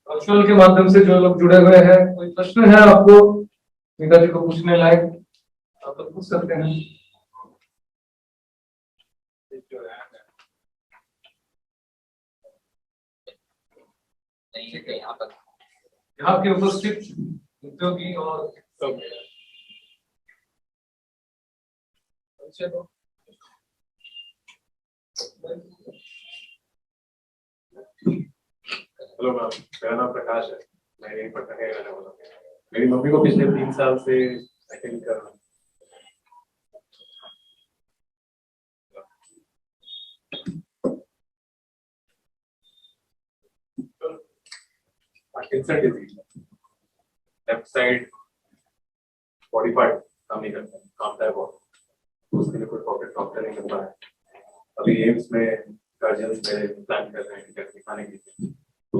वर्चुअल के माध्यम से जो लोग जुड़े हुए हैं, कोई प्रश्न है आपको मीता जी को पूछने लायक, आप लोग पूछ सकते हैं। यहाँ के उपस्थित उद्योगी और सब हेलो मैम, मेरा नाम प्रकाश है, मैं यहीं पटना का रहने वाला हूँ। मेरी मम्मी को पिछले 3 साल से I think Parkinson disease, left side body part काम नहीं करता, कामता है बहुत, तो उसके लिए कोई पॉकेट डॉक्टर नहीं करता है। अभी एम्स में गार्जियंस में प्लान कर रहे हैं कि दिखाने के लिए, तो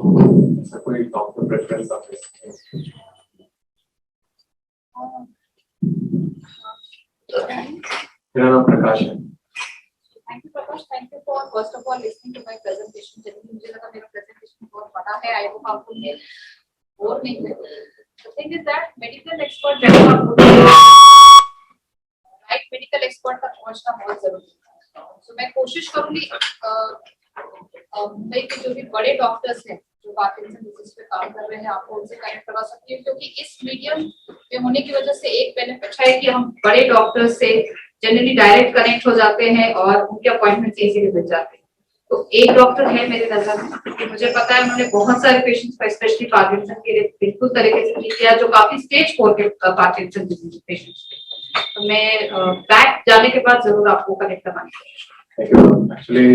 ऐसा कोई डॉक्टर प्रेफरेंस आप दे सकते हैं? मेरा नाम प्रकाश है। Thank you, Prakash. Thank you for first of all listening to my presentation. Generally मुझे लगा मेरा presentation बहुत बड़ा है, I hope आपको ये बोर नहीं हुए। The thing is that medical expert जब आप right medical expert तक पहुंचना बहुत जरूरी है। So मैं कोशिश करूँगी मुंबई के जो भी बड़े डॉक्टर्स हैं जो पार्किंसन डिजीज पे काम कर रहे हैं, आपको उनसे कनेक्ट करवा सकती हूँ, क्योंकि इस मीडियम में होने की वजह से एक बेनिफिट है कि हम बड़े डॉक्टर्स से जनरली डायरेक्ट कनेक्ट हो जाते हैं और उनके अपॉइंटमेंट इजीली मिल जाते हैं। तो एक डॉक्टर है मेरे नजर में कि मुझे पता है उन्होंने बहुत सारे पेशेंट्स को स्पेशली पार्किंसन के लिए बिल्कुल तरीके से ट्रीट किया, जो काफी स्टेज 4 के पार्किंसन डिजीज पेशेंट्स थे। तो मैं बैक जाने के बाद जरूर आपको कनेक्ट करवाने की कोशिश करूंगी। एक्चुअली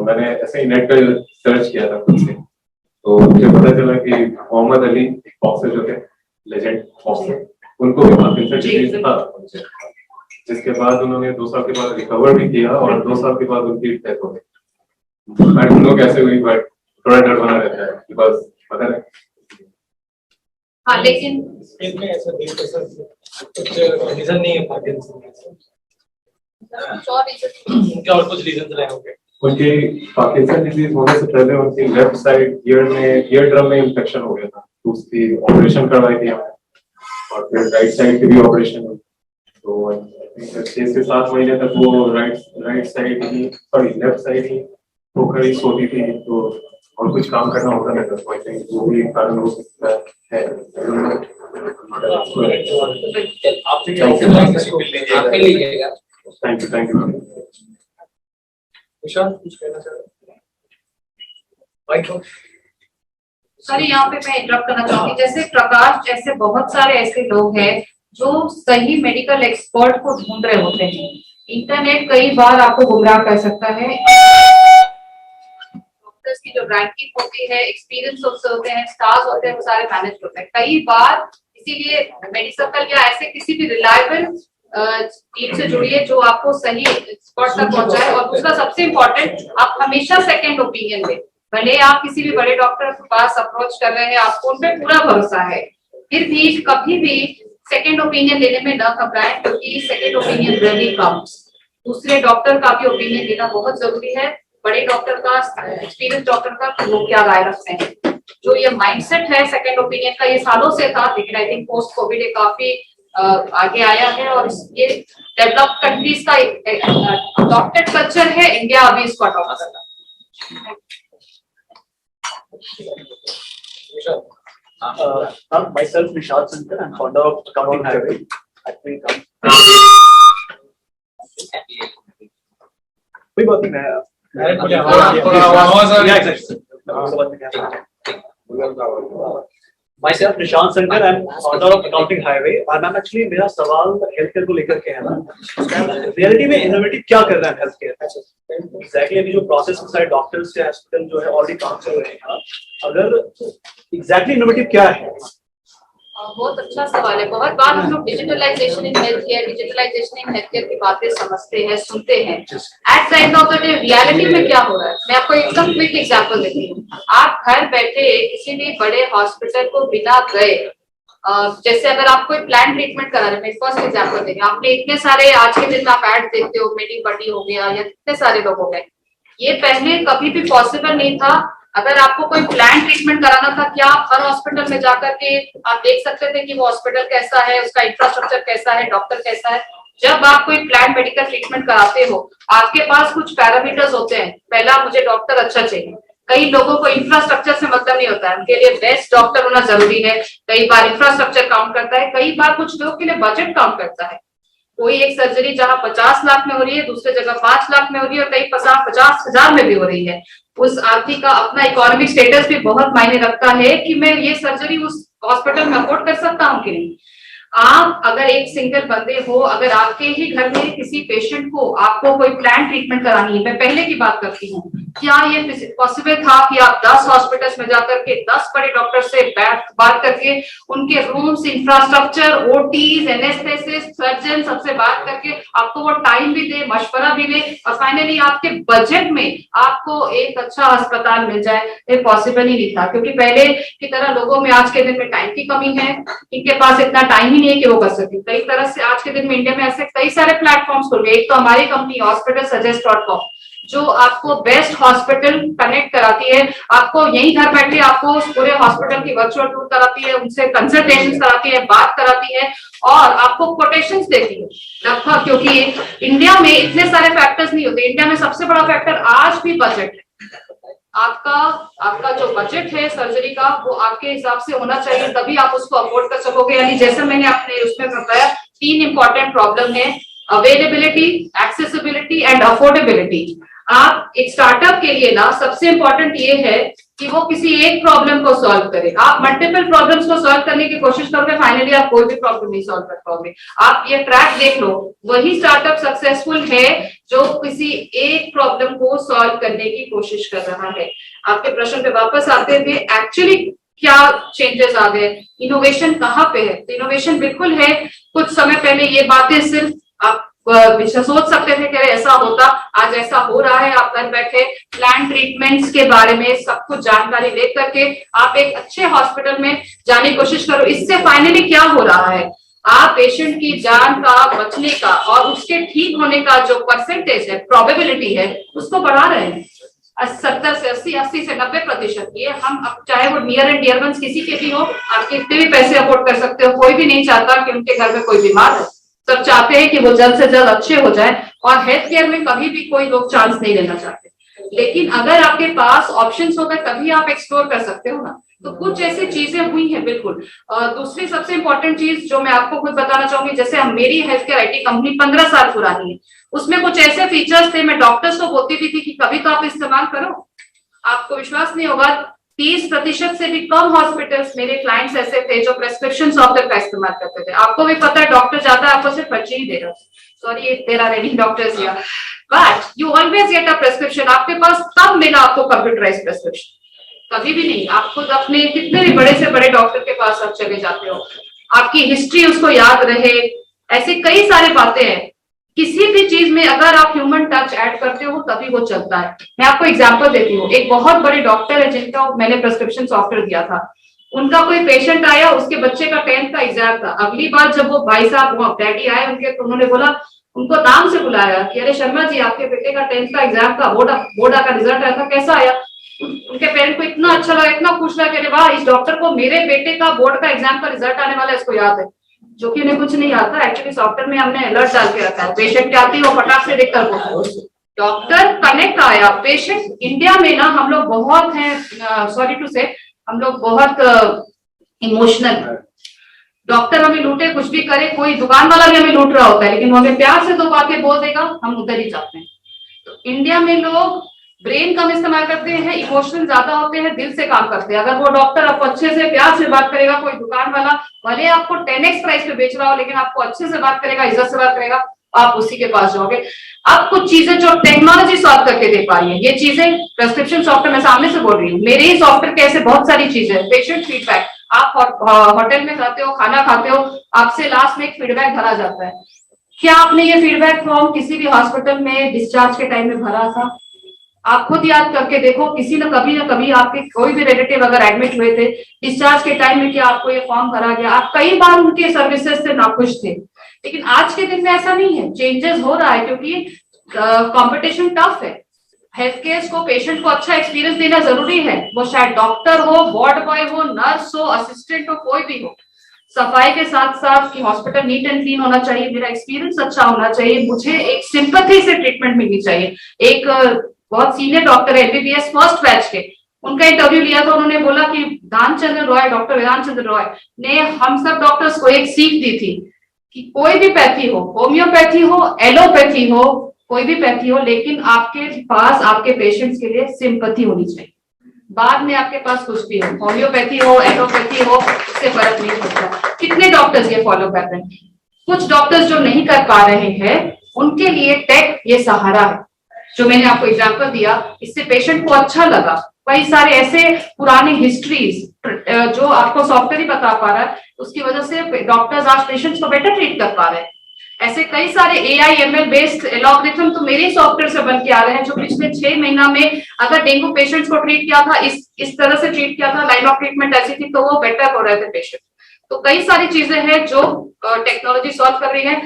मैंने ऐसे ही नेट पर सर्च किया था खुद से, तो मुझे पता चला कि मोहम्मद अली एक बॉक्सर जो थे, लेजेंड बॉक्सर, उनको भी पार्किंसन डिजीज था, जिसके बाद उन्होंने 2 साल के बाद रिकवर भी किया और 2 साल के बाद उनकी डेथ हो गई। आई डोंट नो कैसे हुई, बट थोड़ा डर बना रहता है बिकॉज़ पता है। हाँ, लेकिन इसमें ऐसा कुछ रीजन नहीं है पार्किंसन का, और रीजन क्या और कुछ रीजन रहे होंगे। उनकी पार्किंसन डिजीज होने से पहले उनकी लेफ्ट साइड ईयर ड्रम में इंफेक्शन हो गया था, तो उसकी ऑपरेशन करवाई थी हमने, और फिर राइट साइड की भी ऑपरेशन हुई। तो 6 से 7 महीने तक वो राइट साइड ही, सॉरी लेफ्ट साइड ही होकर ही सोती थी, तो और कुछ काम करना होता नहीं था, तो आई थिंक वो भी एक कारण हो सकता है। Thank you. निशांत कुछ कहना चाह रहे हैं? सर यहाँ पे मैं इंटरप्ट करना चाहूंगी, जैसे प्रकाश जैसे बहुत सारे ऐसे लोग हैं जो सही मेडिकल एक्सपर्ट को ढूंढ रहे होते हैं। इंटरनेट कई बार आपको गुमराह कर सकता है, डॉक्टर्स की जो रैंकिंग होती है, एक्सपीरियंस होते हैं, स्टार्स होते हैं, वो सारे मैनेज होते हैं कई बार। इसीलिए मेडिसर्कल या ऐसे किसी भी रिलायबल टीम से जुड़िए जो आपको सही एक्सपर्ट तक पहुंचाए। और दूसरा सबसे इम्पोर्टेंट, आप हमेशा सेकंड ओपिनियन दें। भले आप किसी भी बड़े डॉक्टर के पास अप्रोच कर रहे हैं, आपको उन पर पूरा भरोसा है, फिर भी कभी भी सेकंड ओपिनियन लेने में न घबराएं, क्योंकि सेकंड ओपिनियन रियली काउंट्स। दूसरे डॉक्टर का भी ओपिनियन लेना बहुत जरूरी है, बड़े डॉक्टर का, एक्सपीरियंस डॉक्टर का, कि वो क्या राय रखते हैं। जो ये माइंडसेट है सेकंड ओपिनियन का, ये सालों से था, लेकिन आई थिंक पोस्ट कोविड ये काफी आगे आया है, और ये डेवलप्ड कंट्रीज का अडॉप्टेड कल्चर है। इंडिया अभी इसको अडॉप्ट कर रहा है। Myself, Nishad Sankar, I'm founder of Accounting Highway. I think कोई बात नहीं, Myself, Nishad Sankar, I'm founder of Accounting Highway. और मैम एक्चुअली मेरा सवाल हेल्थ केयर को लेकर के है ना, रियलिटी में इनोवेटिव क्या कर रहा है हेल्थ केयर? एग्जैक्टली अभी जो प्रोसेस सारे डॉक्टर्स या हॉस्पिटल जो है ऑलरेडी काम कर रहे हैं, अगर एग्जैक्टली इनोवेटिव क्या है? बहुत अच्छा सवाल है। बहुत बार हम लोग डिजिटलाइजेशन इन हेल्थ केयर की बातें समझते हैं, सुनते हैं। At the end of the day reality में क्या हो रहा है, मैं आपको एकदम क्विक एग्जांपल देती हूँ। आप घर बैठे किसी भी बड़े हॉस्पिटल को बिना गए, जैसे अगर आप कोई प्लान ट्रीटमेंट करा रहे हैं, मैं फर्स्ट एग्जांपल देंगे, आपने इतने सारे आज के दिन आप एड देखते हो, मेडिबडी हो गया या कितने सारे लोग हो गए, ये पहले कभी भी पॉसिबल नहीं था। अगर आपको कोई प्लान ट्रीटमेंट कराना था, क्या आप हर हॉस्पिटल में जाकर के आप देख सकते थे कि वो हॉस्पिटल कैसा है, उसका इंफ्रास्ट्रक्चर कैसा है, डॉक्टर कैसा है? जब आप कोई प्लान मेडिकल ट्रीटमेंट कराते हो, आपके पास कुछ पैरामीटर्स होते हैं। पहला, मुझे डॉक्टर अच्छा चाहिए। कई लोगों को इंफ्रास्ट्रक्चर से मतलब नहीं होता है, उनके लिए बेस्ट डॉक्टर होना जरूरी है। कई बार इंफ्रास्ट्रक्चर काउंट करता है, कई बार कुछ लोगों के लिए बजट काउंट करता है। कोई एक सर्जरी जहां 50 लाख में हो रही है, दूसरी जगह 5 लाख में हो रही है, और कई 50,000 में भी हो रही है। उस आदमी का अपना इकोनॉमिक स्टेटस भी बहुत मायने रखता है कि मैं ये सर्जरी उस हॉस्पिटल में अफोर्ड कर सकता हूँ कि नहीं। आप अगर एक सिंगल बंदे हो, अगर आपके ही घर में किसी पेशेंट को आपको कोई प्लान ट्रीटमेंट करानी है, मैं पहले की बात करती हूँ, क्या ये पॉसिबल था कि आप 10 हॉस्पिटल्स में जाकर के 10 बड़े डॉक्टर से बात करके उनके rooms, infrastructure, OTs, anaesthetist, surgeon सबसे बात करके आपको वो टाइम भी दे, मशवरा भी ले, और फाइनली आपके बजट में आपको एक अच्छा अस्पताल मिल जाए? ये पॉसिबल ही नहीं था, क्योंकि पहले की तरह लोगों में आज के दिन में टाइम की कमी है, इनके पास इतना टाइम ही नहीं है कि वो कर सके। कई तरह से आज के दिन में इंडिया में ऐसे कई सारे प्लेटफॉर्म्स खुल गए। एक तो हमारी कंपनी hospitalsuggest.com, जो आपको बेस्ट हॉस्पिटल कनेक्ट कराती है, आपको यहीं घर बैठे आपको पूरे हॉस्पिटल की वर्चुअल टूर कराती है, उनसे कंसल्टेशन कराती है, बात कराती है, और आपको कोटेशंस देती है लगभग, क्योंकि इंडिया में इतने सारे फैक्टर्स नहीं होते। इंडिया में सबसे बड़ा फैक्टर आज भी बजट है। आपका जो बजट है सर्जरी का, वो आपके हिसाब से होना चाहिए, तभी आप उसको अफोर्ड कर सकोगे। यानी जैसे मैंने अपने उसमें बताया, 3 इंपॉर्टेंट प्रॉब्लम है, अवेलेबिलिटी, एक्सेसिबिलिटी एंड अफोर्डेबिलिटी। आप एक स्टार्टअप के लिए ना सबसे इंपॉर्टेंट ये है कि वो किसी एक प्रॉब्लम को सॉल्व करे। आप मल्टीपल प्रॉब्लम्स को सॉल्व करने की कोशिश करोगे, फाइनली आप कोई भी प्रॉब्लम नहीं सॉल्व कर पाओगे। आप ये ट्रैक देख लो, वही स्टार्टअप सक्सेसफुल है जो किसी एक प्रॉब्लम को सॉल्व करने की कोशिश कर रहा है। आपके प्रश्न पे वापस आते हुए, एक्चुअली क्या चेंजेस आ गए, इनोवेशन कहाँ पे है? तो इनोवेशन बिल्कुल है। कुछ समय पहले ये बातें सिर्फ आप सोच सकते थे कि ऐसा होता, आज ऐसा हो रहा है। आप घर बैठे प्लान ट्रीटमेंट्स के बारे में सब कुछ जानकारी लेकर के आप एक अच्छे हॉस्पिटल में जाने की कोशिश करो। इससे फाइनली क्या हो रहा है, आप पेशेंट की जान का बचने का और उसके ठीक होने का जो परसेंटेज है, प्रोबेबिलिटी है, उसको बढ़ा रहे हैं 70 से 80 से 90%। ये हम अब चाहे वो नियर एंड डियर वंस किसी के भी हो, आप कितने भी पैसे अफोर्ड कर सकते हो। कोई भी नहीं चाहता कि उनके घर में कोई बीमार है, सब चाहते हैं कि वो जल्द से जल्द अच्छे हो जाए, और हेल्थ केयर में कभी भी कोई लोग चांस नहीं लेना चाहते। लेकिन अगर आपके पास ऑप्शंस हो गए, तभी आप एक्सप्लोर कर सकते हो ना। तो कुछ ऐसी चीजें हुई हैं बिल्कुल। दूसरी सबसे इंपॉर्टेंट चीज जो मैं आपको खुद बताना चाहूंगी, जैसे मेरी हेल्थ केयर IT कंपनी 15 साल पुरानी है, उसमें कुछ ऐसे फीचर्स थे, मैं डॉक्टर्स को बोलती भी थी कि कभी तो आप इस्तेमाल करो। आपको विश्वास नहीं होगा, 30% से भी कम हॉस्पिटल्स मेरे क्लाइंट्स ऐसे थे जो प्रेस्क्रिप्शन सॉफ्टवेयर का इस्तेमाल करते थे। आपको भी पता है, डॉक्टर जाता है, आपको सिर्फ पर्ची ही दे रहा है। Sorry, there are any doctors here, but you always get a prescription. आपके पास तब मिला आपको कंप्यूटराइज्ड प्रेस्क्रिप्शन, कभी भी नहीं। आप खुद अपने कितने भी बड़े से बड़े डॉक्टर के पास आप चले जाते हो, आपकी हिस्ट्री उसको याद रहे, ऐसी कई सारी बातें हैं। किसी भी चीज में अगर आप ह्यूमन टच ऐड करते हो तभी वो चलता है। मैं आपको एग्जांपल देती हूँ, एक बहुत बड़े डॉक्टर है जिनका मैंने प्रेस्क्रिप्शन सॉफ्टवेयर दिया था। उनका कोई पेशेंट आया, उसके बच्चे का 10th का एग्जाम था। अगली बार जब वो भाई साहब, वो डैडी आए उनके, तो उन्होंने बोला, उनको नाम से बुलाया कि अरे शर्मा जी, आपके बेटे का 10th का एग्जाम का बोर्ड का रिजल्ट आया था, कैसा आया? उनके पेरेंट को इतना अच्छा लगा, इतना खुश लगा कि अरे वाह, इस डॉक्टर को मेरे बेटे का बोर्ड का एग्जाम का रिजल्ट आने वाला है, इसको याद है। जो कि उन्हें कुछ नहीं आता। एक्चुअली सॉफ्टवेयर में हमने अलर्ट डाल के रखा है, पेशेंट क्या आती है वो फटाक से देखकर बोलता। डॉक्टर कनेक्ट आया, पेशेंट। इंडिया में ना हम लोग बहुत हैं, सॉरी टू से, हम लोग बहुत इमोशनल। डॉक्टर हमें लूटे, कुछ भी करे, कोई दुकान वाला भी हमें लूट रहा होता है, लेकिन वो हमें प्यार से 2 बातें बोल देगा, हम उधर ही जाते हैं। तो इंडिया में लोग ब्रेन कम इस्तेमाल करते हैं, इमोशनल ज्यादा होते हैं, दिल से काम करते हैं। अगर वो डॉक्टर आपको अच्छे से प्यार से बात करेगा, कोई दुकान वाला भले आपको 10x प्राइस पे बेच रहा हो, लेकिन आपको अच्छे से बात करेगा, इज्जत से बात करेगा, आप उसी के पास जाओगे। अब कुछ चीजें जो टेक्नोलॉजी सॉल्व करके दे पा रही है, ये चीजें प्रेस्क्रिप्शन सॉफ्टवेयर, मैं सामने से बोल रही हूँ, मेरे ही सॉफ्टवेयर के ऐसे बहुत सारी चीजें, पेशेंट फीडबैक, आप होटल में खाते हो, खाना खाते हो, आपसे लास्ट में एक फीडबैक भरा जाता है। क्या आपने ये फीडबैक फॉर्म किसी भी हॉस्पिटल में डिस्चार्ज के टाइम में भरा था? आप खुद याद करके देखो, किसी न कभी आपके कोई भी रिलेटिव अगर एडमिट हुए थे डिस्चार्ज के टाइम में, क्या आपको ये फॉर्म भरा गया? आप कई बार उनके सर्विसेज से नाखुश थे, लेकिन आज के दिन में ऐसा नहीं है, चेंजेस हो रहा है क्योंकि कंपटीशन टफ है। हेल्थ केयर को, पेशेंट को अच्छा एक्सपीरियंस देना जरूरी है, वो शायद डॉक्टर हो, वार्ड बॉय हो, नर्स हो, असिस्टेंट हो, कोई भी हो। सफाई के साथ साथ कि हॉस्पिटल नीट एंड क्लीन होना चाहिए, मेरा एक्सपीरियंस अच्छा होना चाहिए, मुझे एक सिंपैथी से ट्रीटमेंट मिलनी चाहिए। एक बहुत सीनियर डॉक्टर है, एमबीबीएस फर्स्ट बैच के, उनका इंटरव्यू लिया था, उन्होंने बोला कि ध्यानचंद्र रॉय, डॉक्टर ध्यानचंद्र रॉय ने हम सब डॉक्टर्स को एक सीख दी थी कि कोई भी पैथी हो, होम्योपैथी हो, एलोपैथी हो, कोई भी पैथी हो, लेकिन आपके पास आपके पेशेंट्स के लिए सिंपैथी होनी चाहिए। बाद में आपके पास कुछ भी हो, होम्योपैथी हो, एलोपैथी हो, उससे फर्क नहीं पड़ता। कितने डॉक्टर्स ये फॉलो कर रहे हैं? कुछ डॉक्टर्स जो नहीं कर पा रहे हैं, उनके लिए टेक ये सहारा है। जो मैंने आपको एग्जांपल दिया, इससे पेशेंट को अच्छा लगा। कई सारे ऐसे पुराने हिस्ट्रीज जो आपको सॉफ्टवेयर ही बता पा रहा है, उसकी वजह से डॉक्टर्स आज पेशेंट्स को बेटर ट्रीट कर पा रहे हैं। ऐसे कई सारे AI/ML बेस्ड एल्गोरिथम तो मेरे ही सॉफ्टवेयर से बन के आ रहे हैं, जो पिछले 6 महीना में अगर डेंगू पेशेंट्स को ट्रीट किया था, इस तरह से ट्रीट किया था, लाइन ऑफ ट्रीटमेंट ऐसी थी, तो वो बेटर हो रहे थे पेशेंट। तो कई सारी चीजें हैं जो टेक्नोलॉजी सॉल्व कर रही है।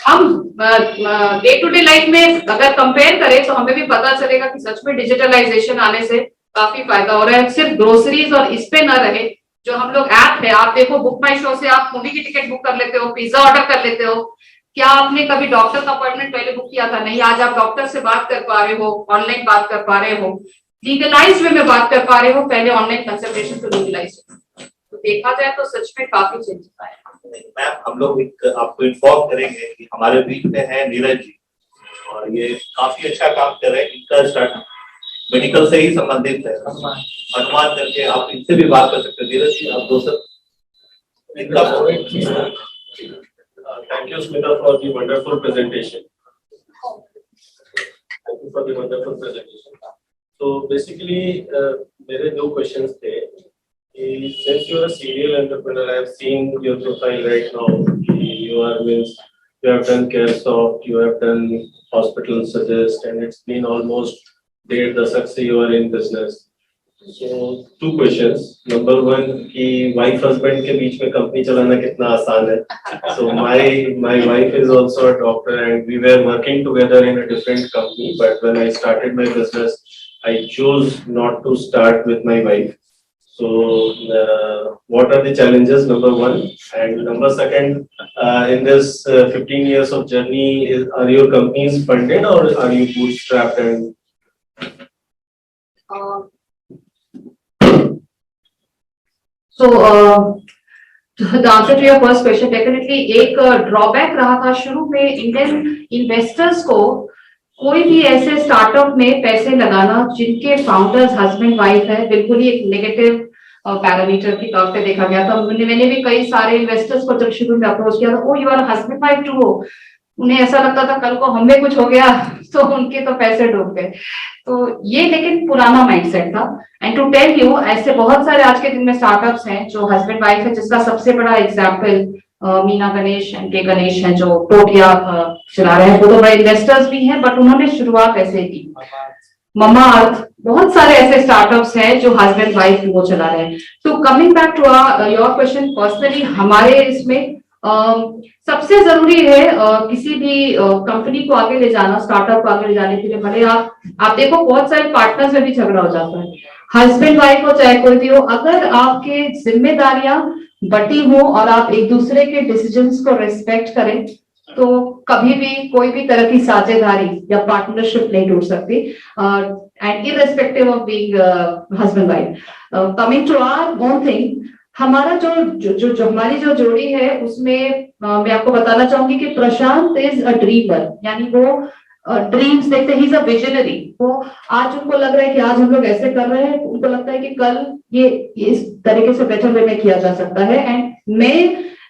हम डे टू डे लाइफ में अगर कंपेयर करें तो हमें भी पता चलेगा कि सच में डिजिटलाइजेशन आने से काफी फायदा हो रहा है। सिर्फ ग्रोसरीज और इस पे ना रहे, जो हम लोग ऐप है, आप देखो बुक माई शो से आप मूवी की टिकट बुक कर लेते हो, पिज्जा ऑर्डर कर लेते हो। क्या आपने कभी डॉक्टर का अपॉइंटमेंट पहले बुक किया था? नहीं। आज आप डॉक्टर से बात कर पा रहे हो, ऑनलाइन बात कर पा रहे हो, लीगलाइज वे में बात कर पा रहे हो, पहले ऑनलाइन कंसल्टेशन तो लीगलाइज। तो देखा जाए तो सच में काफी चेंजेस आए। मैम, हम लोग आपको इन्फॉर्म करेंगे कि हमारे बीच में है नीरज जी, और ये काफी अच्छा काम कर रहे हैं। इनका स्टार्ट मेडिकल से ही संबंधित है, अनुमान करके आप इनसे भी बात कर सकते हैं। नीरज जी, आप दो सर इनका thank you, Smita, for the wonderful presentation. Thank you for the wonderful presentation. So basically, मेरे 2 questions थे. Since you are a serial entrepreneur, I have seen your profile right now. You have done CareSoft, you have done Hospital Suggest, and it's been almost 1.5 दशक से you are in business. So 2 questions. Number 1, कि wife husband के बीच में company चलाना कितना आसान है. So my wife is also a doctor, and we were working together in a different company. But when I started my business, I chose not to start with my wife. So what are the challenges? Number 1, and number 2, in this 15 years of journey, are your companies funded or are you bootstrapped? And So, the answer to your first question, definitely एक drawback रहा था शुरू में Indian investors को कोई भी ऐसे startup में पैसे लगाना जिनके फाउंडर्स हस्बैंड वाइफ है, बिल्कुल ही एक नेगेटिव पैरामीटर के तौर पे देखा गया था। मैंने भी कई सारे इन्वेस्टर्स को जब शुरू में अप्रोच किया था, oh you are husband wife too हो, उन्हें ऐसा लगता था कल को हमें कुछ हो गया तो उनके तो पैसे डूब गए। तो ये लेकिन पुराना माइंडसेट था। एंड टू टेल यू, ऐसे बहुत सारे आज के दिन में स्टार्टअप्स हैं जो हस्बैंड वाइफ है, जिसका सबसे बड़ा एग्जाम्पल मीना गणेश एंड के गणेश हैं जो टोटिया चला रहे हैं। वो तो बड़े इन्वेस्टर्स भी हैं, बट उन्होंने शुरुआत ऐसे की। ममा अर्थ, बहुत सारे ऐसे स्टार्टअप्स हैं जो हस्बैंड वाइफ वो चला रहे हैं। तो coming back to your question, personally हमारे इसमें सबसे जरूरी है किसी भी कंपनी को आगे ले जाना, स्टार्टअप को आगे ले जाने के लिए, भले आप देखो बहुत सारे पार्टनर्स में भी झगड़ा हो जाता है, हस्बैंड वाइफ हो चाहे कोई भी हो, अगर आपके जिम्मेदारियां बटी हो और आप एक दूसरे के डिसीजंस को रिस्पेक्ट करें तो कभी भी कोई भी तरह की साझेदारी या पार्टनरशिप नहीं टूट सकती, and irrespective of being husband wife. Coming to our own thing, हमारा जो हमारी जो जोड़ी है उसमें मैं आपको बताना चाहूंगी कि प्रशांत इज अ ड्रीमर, यानी वो ड्रीम्स देखते हैं, ही इज अ विजनरी। वो आज उनको लग रहा है कि आज हम लोग ऐसे कर रहे हैं, उनको लगता है कि कल ये इस तरीके से बेटर वे में किया जा सकता है। And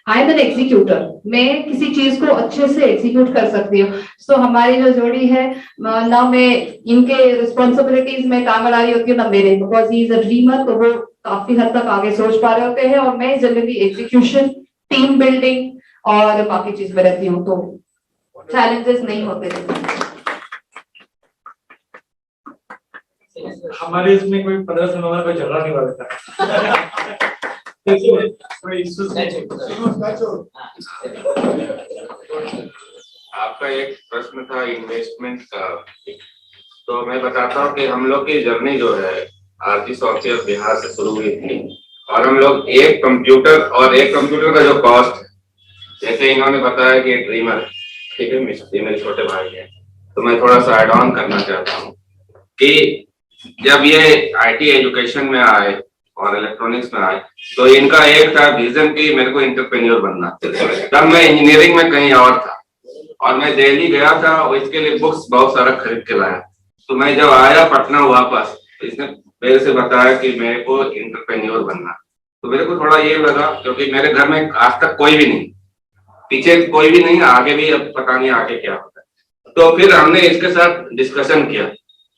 I am an executor, मैं किसी चीज को अच्छे से एग्जीक्यूट कर सकती हूँ। सो हमारी जो जोड़ी है, ना मैं इनके रिस्पॉन्सिबिलिटीज में काम अड़ा रही होती हूँ ना मेरे, because he is a dreamer, तो वो काफी हद तक आगे सोच पा रहे होते हैं और मैं जनरली एग्जीक्यूशन, टीम बिल्डिंग और बाकी चीज में रहती हूँ, तो चैलेंजेस नहीं होते। हमारे इसमें कोई 15 से 9 कोई झगड़ा नहीं हुआ था। कोई इश्यूज आपका एक प्रश्न था इन्वेस्टमेंट का, तो मैं बताता हूँ कि हम लोग की जर्नी जो है आरती सॉफ्टवेयर बिहार से शुरू हुई थी, और हम लोग एक कंप्यूटर का जो कॉस्ट, जैसे इन्होंने बताया कि एक ड्रीमर, ठीक है, ये मेरे छोटे भाई हैं, तो मैं थोड़ा सा ऐड ऑन करना चाहता हूँ कि जब ये आईटी एजुकेशन में आए और इलेक्ट्रॉनिक्स में आए, तो इनका एक था विजन कि मेरे को एंटरप्रेन्योर बनना। तब मैं इंजीनियरिंग में कहीं और था और मैं दिल्ली गया था और इसके लिए बुक्स बहुत सारा खरीद के लाया। तो मैं जब आया पटना वापस, तो इसने मेरे से बताया कि मेरे को एंटरप्रेन्योर बनना। तो मेरे को थोड़ा ये लगा, क्योंकि मेरे घर में आज तक कोई भी नहीं, पीछे कोई भी नहीं, आगे भी अब पता नहीं आगे क्या होता है। तो फिर हमने इसके साथ डिस्कशन किया,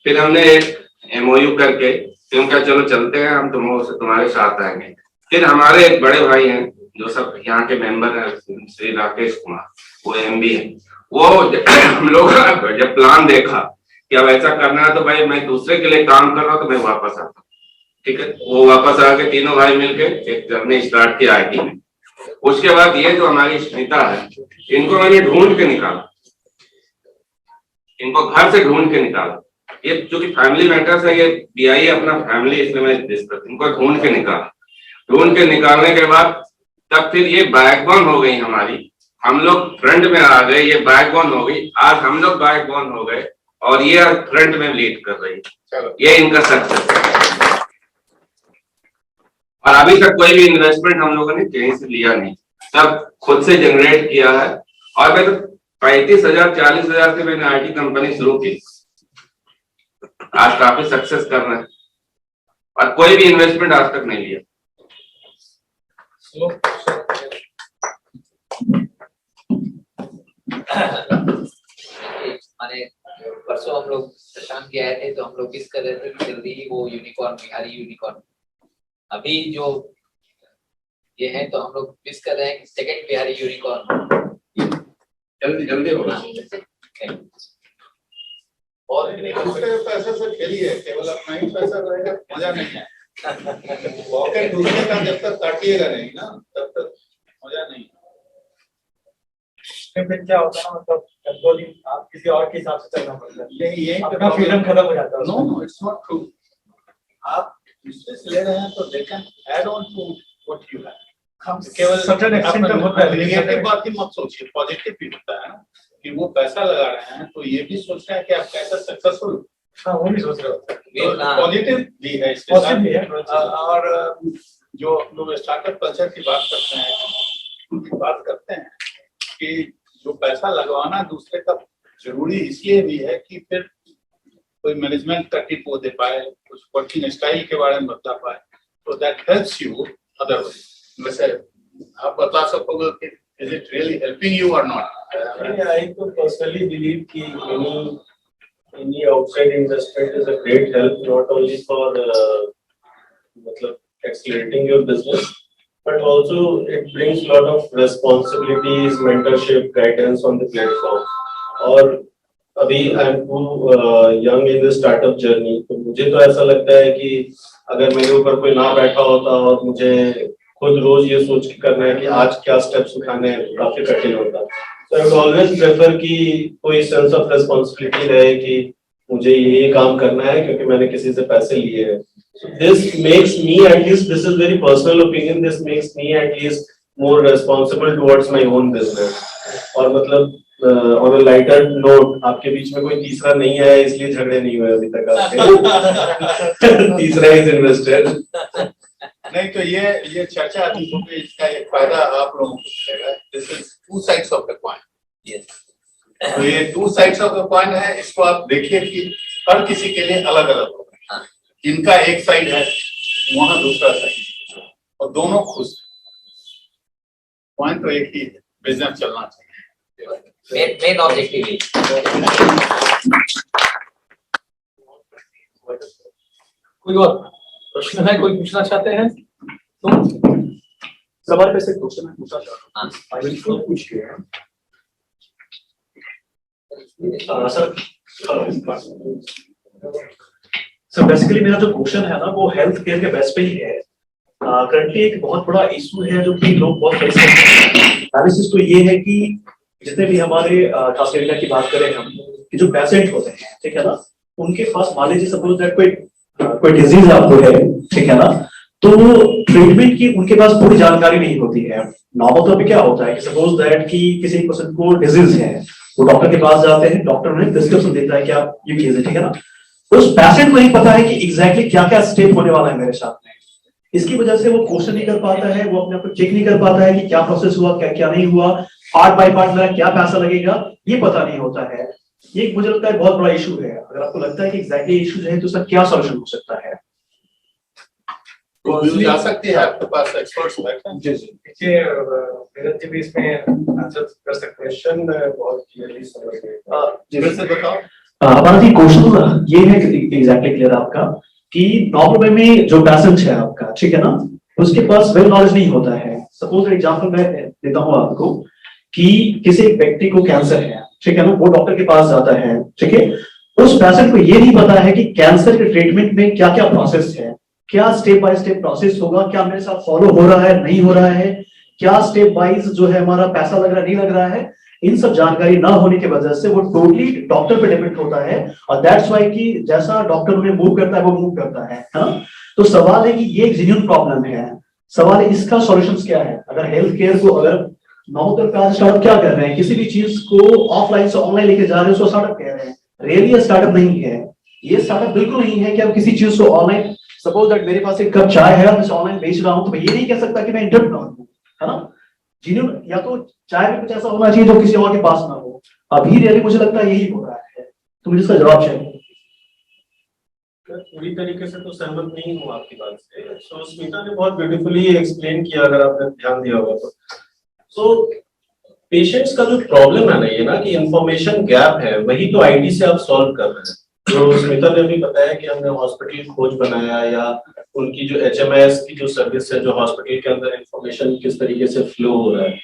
फिर हमने एक MOU करके क्योंकि चलो चलते हैं, हम तुम्हारे साथ आएंगे। फिर हमारे एक बड़े भाई हैं जो सब यहाँ के मेंबर हैं, श्री राकेश कुमार, वो MB है। वो हम लोग जब प्लान देखा कि अब ऐसा करना है, तो भाई मैं दूसरे के लिए काम कर रहा हूँ, तो मैं वापस आता हूँ, ठीक है। वो वापस आके तीनों भाई मिलके एक जर्नी स्टार्ट की IT में। उसके बाद ये जो हमारी स्मिता है, इनको मैंने ढूंढ के निकाला, इनको घर से ढूंढ के निकाला। ये जो कि फैमिली मैटर्स है, ये BI अपना फैमिली, इसलिए मैं डिस्कस, इनको ढूंढ के निकाला। ढूंढ के निकालने के बाद तब फिर ये बैकबोन हो गई हमारी, हम लोग फ्रंट में आ गए, ये बैकबोन हो गई। आज हम लोग बैकबोन हो गए और ये फ्रंट में लीड कर रही है, ये इनका सक्सेस है। और अभी तक कोई भी इन्वेस्टमेंट हम लोगों ने कहीं से लिया नहीं, सब खुद से जनरेट किया है। और मैं तो 35,000 40,000 से मैंने IT कंपनी शुरू की, आज काफी सक्सेस कर रहे हैं, और कोई भी इन्वेस्टमेंट आज तक नहीं लिया। माने परसों हम लोग प्रशांत के आए थे, तो हम लोग किस कर रहे थे कि जल्दी ही वो यूनिकॉर्न, बिहारी यूनिकॉर्न, अभी जो ये है, तो हम लोग मिस कर रहे हैं सेकंड बिहारी यूनिकॉर्न जल्दी होगा। और दूसरे पैसे से खेलिए, केवल अपना ही पैसा रहेगा, मजा नहीं है। पॉकेट दूसरे का जब तक काटिएगा नहीं ना, तब तक मजा नहीं। फिर क्या होता है ना, मतलब कंट्रोलिंग आप किसी और के हिसाब से चलना पड़ता है, यही अपना फ्रीडम खत्म हो जाता है। No, it's not true. आप दूसरे से ले रहे हैं तो they can add on to what you have. केवल सर्टेन एक्सटेंट तक होता है, नेगेटिव बात ही मत सोचिए, पॉजिटिव भी होता है ना, कि वो पैसा लगा रहे हैं तो ये भी सोच रहे हैं कि आप कैसे सक्सेसफुल। हाँ, वो भी सोच रहे होते हैं, पॉजिटिव भी है इसके साथ। और जो लोग स्टार्टअप कल्चर की बात करते हैं कि जो पैसा लगवाना दूसरे का जरूरी इसलिए भी है कि फिर कोई मैनेजमेंट का टिप वो दे पाए, कुछ वर्किंग स्टाइल के बारे में बता पाए, तो दैट हेल्प्स यू अदरवाइज। वैसे आप बता सकोगे कि is it really helping you or not? I personally believe that any outside investment is a great help, not only for accelerating your business, but also it brings a lot of responsibilities, mentorship, guidance on the platform. और अभी I am too young in the startup journey, तो मुझे तो ऐसा लगता है कि अगर मेरे ऊपर कोई ना बैठा होता और मुझे खुद रोज ये सोच के करना है कि आज क्या स्टेप्स उठाने हैं, काफी कठिन होता है। तो आई वुड ऑलवेज प्रेफर कि कोई सेंस ऑफ रिस्पांसिबिलिटी रहे कि मुझे ये काम करना है क्योंकि मैंने किसी से पैसे लिए हैं। So this makes me, at least this is very personal opinion, this makes me at least more responsible towards my own business. और मतलब on a lighter note, आपके बीच में कोई तीसरा नहीं आया इसलिए झगड़े नहीं हुए अभी तक आपके। तीसरा is invested. नहीं तो ये चर्चा अभी होगी, इसका एक फायदा आप लोगों को मिलेगा। This is two sides of the coin. तो ये two sides of the coin है, इसको आप देखिए कि हर किसी के लिए अलग अलग होगा। इनका एक साइड है, वहां दूसरा साइड, और दोनों खुश। पॉइंट तो एक ही है, बिजनेस चलना चाहिए। मेन ऑब्जेक्टिव कोई और प्रश्न है, कोई पूछना चाहते हैं? तो सवाल पे से क्वेश्चन है, पूछना चाहता हूं। आई बिल्कुल पूछिए सर। बेसिकली मेरा जो क्वेश्चन है ना, वो हेल्थ केयर के बेस पे ही है। करंटली एक बहुत बड़ा इशू है जो कि लोग बहुत फेस करते हैं। एनालिसिस तो ये है कि जितने भी हमारे ऑस्ट्रेलिया की बात करें हम, कि जो पेशेंट होते हैं, ठीक है ना, उनके पास मान लीजिए सपोज दैट कोई डिजीज आपको है, ठीक है ना, तो ट्रीटमेंट की उनके पास पूरी जानकारी नहीं होती है। नॉर्मल तौर पे क्या होता है कि सपोज दैट कि किसी पर्सन को डिजीज है, वो डॉक्टर के पास जाते हैं, डॉक्टर उन्हें प्रिस्क्रिप्शन देता है कि आप ये कीजिए, ठीक है ना। तो उस पेशेंट को नहीं पता है कि एग्जैक्टली क्या क्या स्टेप होने वाला है मेरे साथ में। इसकी वजह से वो क्वेश्चन नहीं कर पाता है, वो अपने आप को चेक नहीं कर पाता है कि क्या प्रोसेस हुआ, क्या क्या नहीं हुआ, पार्ट बाय पार्ट मेरा क्या पैसा लगेगा, ये पता नहीं होता है। ये मुझे लगता है बहुत बड़ा इशू है। अगर आपको लगता है कि एग्जैक्टली इशू जो है तो उसका क्या सॉल्यूशन हो सकता है? तो जा सकती है, आपके पास एक्सपर्ट्स बैठे हैं। जी जी, देखिए भगत जी भी इसमें आंसर कर सकते हैं। क्वेश्चन बहुत क्लियरली समझ गए। जी फिर से बताओ। हमारा जी क्वेश्चन ये है एग्जैक्टली क्लियर आपका कि नॉर्मल वे में जो पेशेंट है आपका, ठीक है ना, उसके पास वेल नॉलेज नहीं होता है। सपोज एग्जांपल मैं देता हूं आपको कि किसी व्यक्ति को कैंसर है, ठीक है ना, वो डॉक्टर के पास जाता है, ठीक है, उस पेशेंट को ये नहीं पता है कि कैंसर के ट्रीटमेंट में क्या क्या प्रोसेस है, क्या स्टेप बाय स्टेप प्रोसेस होगा, क्या मेरे साथ फॉलो हो रहा है, नहीं हो रहा है, क्या स्टेप वाइज जो है हमारा पैसा लग रहा है, नहीं लग रहा है। इन सब जानकारी ना होने की वजह से वो टोटली डॉक्टर पे डिपेंड होता है, और दैट्स वाई कि जैसा डॉक्टर उन्हें मूव करता है वो मूव करता है ना। तो सवाल है कि ये एक जेन्युइन प्रॉब्लम है। सवाल है इसका सॉल्यूशंस क्या है। अगर हेल्थ केयर को, अगर नॉर्मल तौर स्टार्टअप क्या कर रहे हैं, किसी भी चीज को ऑफलाइन से ऑनलाइन लेके जा रहे हैं, उसको स्टार्टअप कह रहे हैं। रियली ये स्टार्टअप नहीं है। ये स्टार्टअप बिल्कुल नहीं है कि आप किसी चीज को ऑनलाइन, सपोज दैट मेरे पास एक कप चाय है, मैं ऑनलाइन बेच रहा हूं, तो मैं ये नहीं कह सकता कि मैं एंटरप्रेन्योर हूं, है ना। जिन्होंने या तो चाय में कुछ ऐसा होना चाहिए जो किसी और के पास ना हो। अभी रियली मुझे लगता है यही हो रहा है। तो मुझे इसका जवाब चाहिए। पूरी तरीके से तो सहमत नहीं हूँ आपकी बात से। सो स्मिता ने बहुत ब्यूटीफुली एक्सप्लेन किया, अगर आपने ध्यान दिया होगा तो। सो पेशेंट्स का जो प्रॉब्लम है ना, ये ना कि इंफॉर्मेशन गैप है, वही तो आईटी से आप सॉल्व कर रहे हैं। तो स्मिता ने भी बताया कि हमने हॉस्पिटल खोज बनाया, या उनकी जो HMIS की जो सर्विस है, जो हॉस्पिटल के अंदर इंफॉर्मेशन किस तरीके से फ्लो हो रहा है।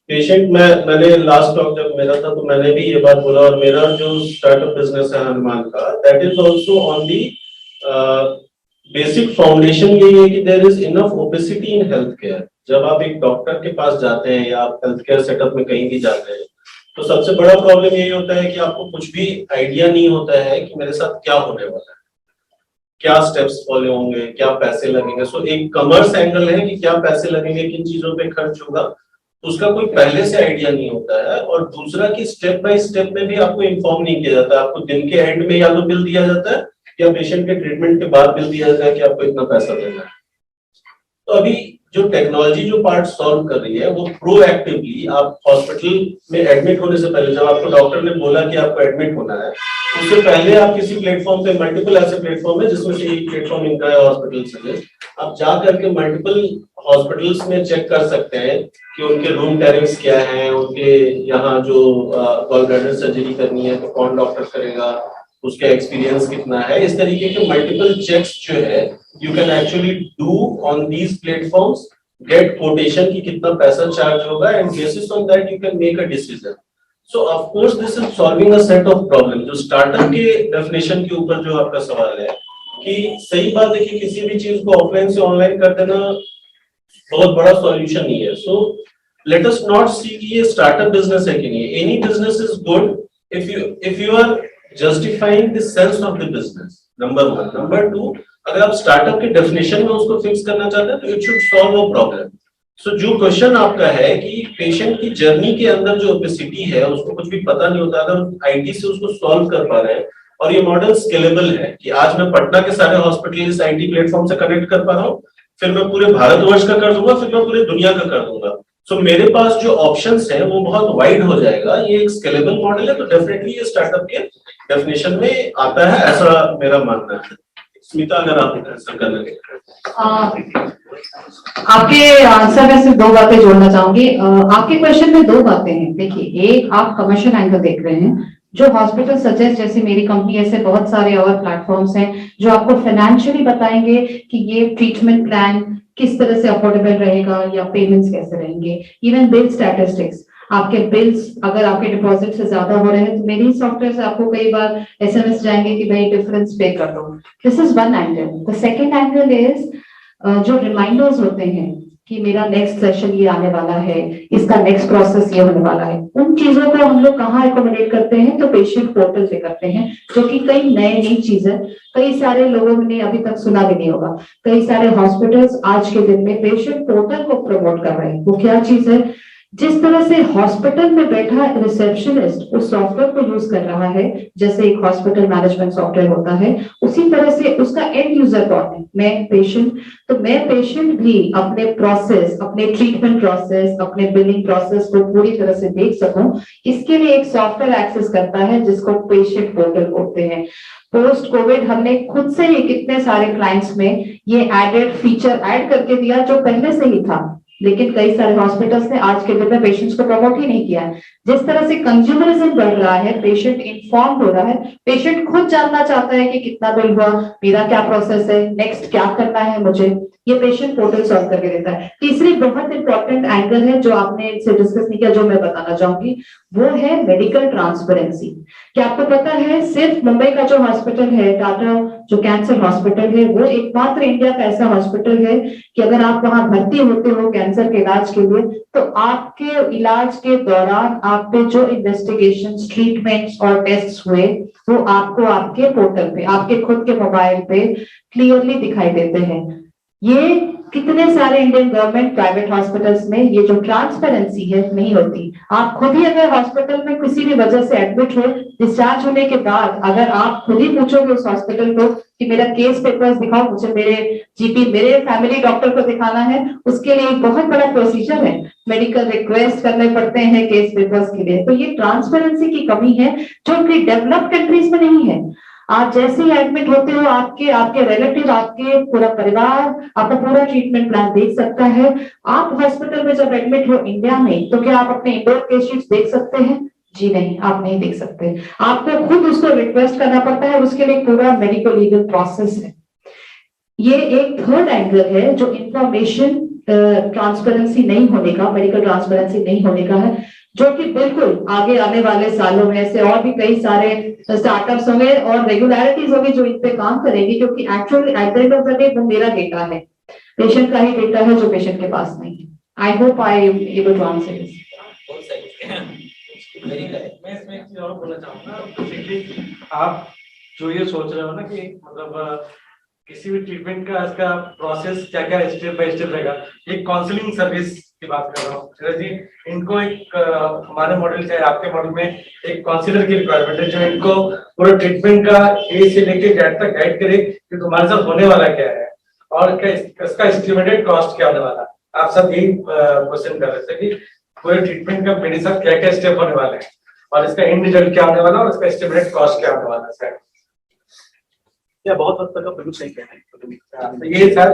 पेशेंट मैंने लास्ट टॉक जब मेरा था तो मैंने भी ये बात बोला, और मेरा जो स्टार्टअप बिजनेस है हनुमान का, that is also on the basic foundation यही है कि there is enough opacity in health care. जब आप एक डॉक्टर के पास जाते हैं या आप हेल्थ केयर सेटअप में कहीं भी जाते हैं, तो सबसे बड़ा प्रॉब्लम यही होता है कि आपको कुछ भी आइडिया नहीं होता है कि मेरे साथ क्या होने वाला है, क्या स्टेप्स फॉलो होंगे, क्या पैसे लगेंगे। सो एक कमर्स एंगल है कि क्या पैसे लगेंगे, किन चीजों पे खर्च होगा, उसका कोई पहले से आइडिया नहीं होता है। और दूसरा कि स्टेप बाय स्टेप में भी आपको इन्फॉर्म नहीं किया जाता। आपको दिन के एंड में या तो बिल दिया जाता है या पेशेंट के ट्रीटमेंट के बाद बिल दिया जाता है कि आपको इतना पैसा देना है। तो अभी जो टेक्नोलॉजी जो पार्ट सॉल्व कर रही है, वो प्रोएक्टिवली आप हॉस्पिटल में एडमिट होने से पहले, जब आपको डॉक्टर ने बोला कि आपको एडमिट होना है, उससे पहले आप किसी प्लेटफॉर्म पे, मल्टीपल ऐसे प्लेटफॉर्म है जिसमें से एक प्लेटफॉर्म इनका है हॉस्पिटल से, आप जा करके मल्टीपल हॉस्पिटल्स में चेक कर सकते हैं कि उनके रूम टैरिफ्स क्या हैं, उनके यहाँ जो गॉल ब्लैडर सर्जरी करनी है तो कौन डॉक्टर करेगा, उसका एक्सपीरियंस कितना है। इस तरीके के मल्टीपल चेक्स जो है you can actually do on these platforms, get quotation की कितना पैसा चार्ज होगा, and basis on that you can make a decision. So of course this is solving a set of problem. जो startup के definition के ऊपर जो आपका सवाल है कि सही बात है कि किसी भी चीज को ऑफलाइन से ऑनलाइन कर देना बहुत बड़ा सॉल्यूशन नहीं है। सो लेट अस नॉट सी कि ये स्टार्टअप बिजनेस है कि नहीं। Any business is good if you are justifying the sense of the business, number 1. Number 2, अगर आप स्टार्टअप के डेफिनेशन में उसको फिक्स करना चाहते हैं तो it should solve a problem. So जो क्वेश्चन आपका है कि पेशेंट की जर्नी के अंदर जो ओपेसिटी है उसको कुछ भी पता नहीं होता, अगर आईटी से उसको सॉल्व कर पा रहे हैं, और ये मॉडल स्केलेबल है कि आज मैं पटना के सारे हॉस्पिटल इस आईटी प्लेटफॉर्म से कनेक्ट कर पा रहा हूँ, फिर मैं पूरे भारतवर्ष का कर दूंगा, फिर मैं पूरे दुनिया का कर दूंगा। सो मेरे पास जो ऑप्शंस हैं वो बहुत वाइड हो जाएगा। ये एक स्केलेबल मॉडल है, तो डेफिनेटली ये स्टार्टअप के डेफिनेशन में आता है, ऐसा मेरा मानना है। स्मिता, अगर आप आंसर करना आपके आंसर में सिर्फ 2 बातें जोड़ना चाहूंगी। आपके क्वेश्चन में 2 बातें हैं। देखिए, एक आप कमर्शियल एंगल देख रहे हैं, जो हॉस्पिटल सजेस्ट, जैसे मेरी कंपनी, ऐसे बहुत सारे और प्लेटफॉर्म्स हैं जो आपको फाइनेंशियली बताएंगे कि ये ट्रीटमेंट प्लान किस तरह से अफोर्डेबल रहेगा या पेमेंट्स कैसे रहेंगे। इवन बिल स्टैटिस्टिक्स, आपके बिल्स अगर आपके डिपॉजिट से ज्यादा हो रहे हैं तो मेरी सॉफ्टवेयर से आपको कई बार SMS जाएंगे कि भाई डिफरेंस पे कर दो। This is one angle. The second angle is जो रिमाइंडर्स होते हैं कि मेरा नेक्स्ट सेशन ये आने वाला है, इसका नेक्स्ट प्रोसेस ये होने वाला है, उन चीजों को हम लोग कहाँ एकोमोडेट करते हैं, तो पेशेंट पोर्टल पे करते हैं, जो कि कई नई चीज है। कई सारे लोगों ने अभी तक सुना भी नहीं होगा। कई सारे हॉस्पिटल्स आज के दिन में पेशेंट पोर्टल को प्रमोट कर रहे हैं। वो क्या चीज है? जिस तरह से हॉस्पिटल में बैठा रिसेप्शनिस्ट उस सॉफ्टवेयर को यूज कर रहा है, जैसे एक हॉस्पिटल मैनेजमेंट सॉफ्टवेयर होता है, उसी तरह से उसका एंड यूजर कौन है? मैं पेशेंट। तो मैं पेशेंट भी अपने प्रोसेस, अपने ट्रीटमेंट प्रोसेस, अपने बिलिंग प्रोसेस को पूरी तरह से देख सकूं, इसके लिए एक सॉफ्टवेयर एक्सेस करता है जिसको पेशेंट पोर्टल बोलते हैं। पोस्ट कोविड हमने खुद से ही कितने सारे क्लाइंट्स में ये एडेड फीचर ऐड करके दिया जो पहले से ही था, लेकिन कई सारे हॉस्पिटल्स ने आज के दिन में पेशेंट्स को प्रमोट ही नहीं किया है। जिस तरह से कंज्यूमरिज्म बढ़ रहा है, पेशेंट इन्फॉर्म हो रहा है, पेशेंट खुद जानना चाहता है कि कितना बिल हुआ, मेरा क्या प्रोसेस है, नेक्स्ट क्या करना है मुझे, ये पेशेंट पोर्टल सॉल्व करके देता है। तीसरी बहुत इंपॉर्टेंट एंगल है जो आपने इनसे डिस्कस नहीं किया, जो मैं बताना चाहूंगी, वो है मेडिकल ट्रांसपेरेंसी। क्या आपको पता है सिर्फ मुंबई का जो हॉस्पिटल है, टाटा जो कैंसर हॉस्पिटल है, वो एकमात्र इंडिया का ऐसा हॉस्पिटल है कि अगर आप वहां भर्ती होते हो कैंसर के इलाज के लिए, तो आपके इलाज के दौरान आप पे जो इन्वेस्टिगेशन, ट्रीटमेंट्स और टेस्ट हुए, वो आपको आपके पोर्टल पे, आपके खुद के मोबाइल पे क्लियरली दिखाई देते हैं। ये कितने सारे इंडियन गवर्नमेंट प्राइवेट हॉस्पिटल्स में ये जो ट्रांसपेरेंसी है नहीं होती। आप खुद ही अगर हॉस्पिटल में किसी भी वजह से एडमिट हो, डिस्चार्ज होने के बाद अगर आप खुद ही पूछोगे उस हॉस्पिटल को कि मेरा केस पेपर्स दिखाओ, मुझे मेरे जीपी, मेरे फैमिली डॉक्टर को दिखाना है, उसके लिए एक बहुत बड़ा प्रोसीजर है, मेडिकल रिक्वेस्ट करने पड़ते हैं केस पेपर्स के लिए। तो ये ट्रांसपेरेंसी की कमी है जो कि डेवलप्ड कंट्रीज में नहीं है। आप जैसे ही एडमिट होते हो, आपके रिलेटिव, आपके पूरा परिवार आपका पूरा ट्रीटमेंट प्लान देख सकता है। आप हॉस्पिटल में जब एडमिट हो इंडिया में, तो क्या आप अपने इंडोर केस शीट्स देख सकते हैं? जी नहीं, आप नहीं देख सकते। आपको खुद उसको रिक्वेस्ट करना पड़ता है, उसके लिए पूरा मेडिकल लीगल प्रोसेस है। ये एक थर्ड एंगल है जो इंफॉर्मेशन ट्रांसपेरेंसी नहीं होने का, मेडिकल ट्रांसपेरेंसी नहीं होने का है, जो कि बिल्कुल आगे आने वाले सालों में ऐसे और भी कई सारे स्टार्टअप्स होंगे और रेगुलरिटीज होगी जो इन पे काम करेंगी, क्योंकि actually at the end of the day वो मेरा डेटा है, पेशेंट का ही डेटा है जो पेशेंट के पास नहीं है। I hope I am able to answer this. मैं इसमें एक चीज और बोलना चाहूंगा। बेसिकली आप जो ये सोच रहे हो ना कि मतलब किसी भी ट्रीटमेंट का इसका प्रोसेस क्या क्या स्टेप बाय स्टेप रहेगा, एक काउंसलिंग सर्विस की बात कर रहा हूँ जी। इनको एक हमारे मॉडल चाहे आपके मॉडल में एक काउंसलर की रिक्वायरमेंट है जो इनको पूरा ट्रीटमेंट का ए से लेके जेड तक गाइड करे कि तुम्हारे साथ होने वाला क्या है और इसका एस्टिमेटेड कॉस्ट क्या होने वाला है। आप सब यही क्वेश्चन कर रहे थे कि पूरे ट्रीटमेंट का मेरे साथ क्या क्या स्टेप होने वाले हैं और इसका एंड रिजल्ट क्या होने वाला है और इसका एस्टिमेटेड कॉस्ट क्या होने वाला है। या बहुत हद तक बिल्कुल सही कह रहे हैं। ये सर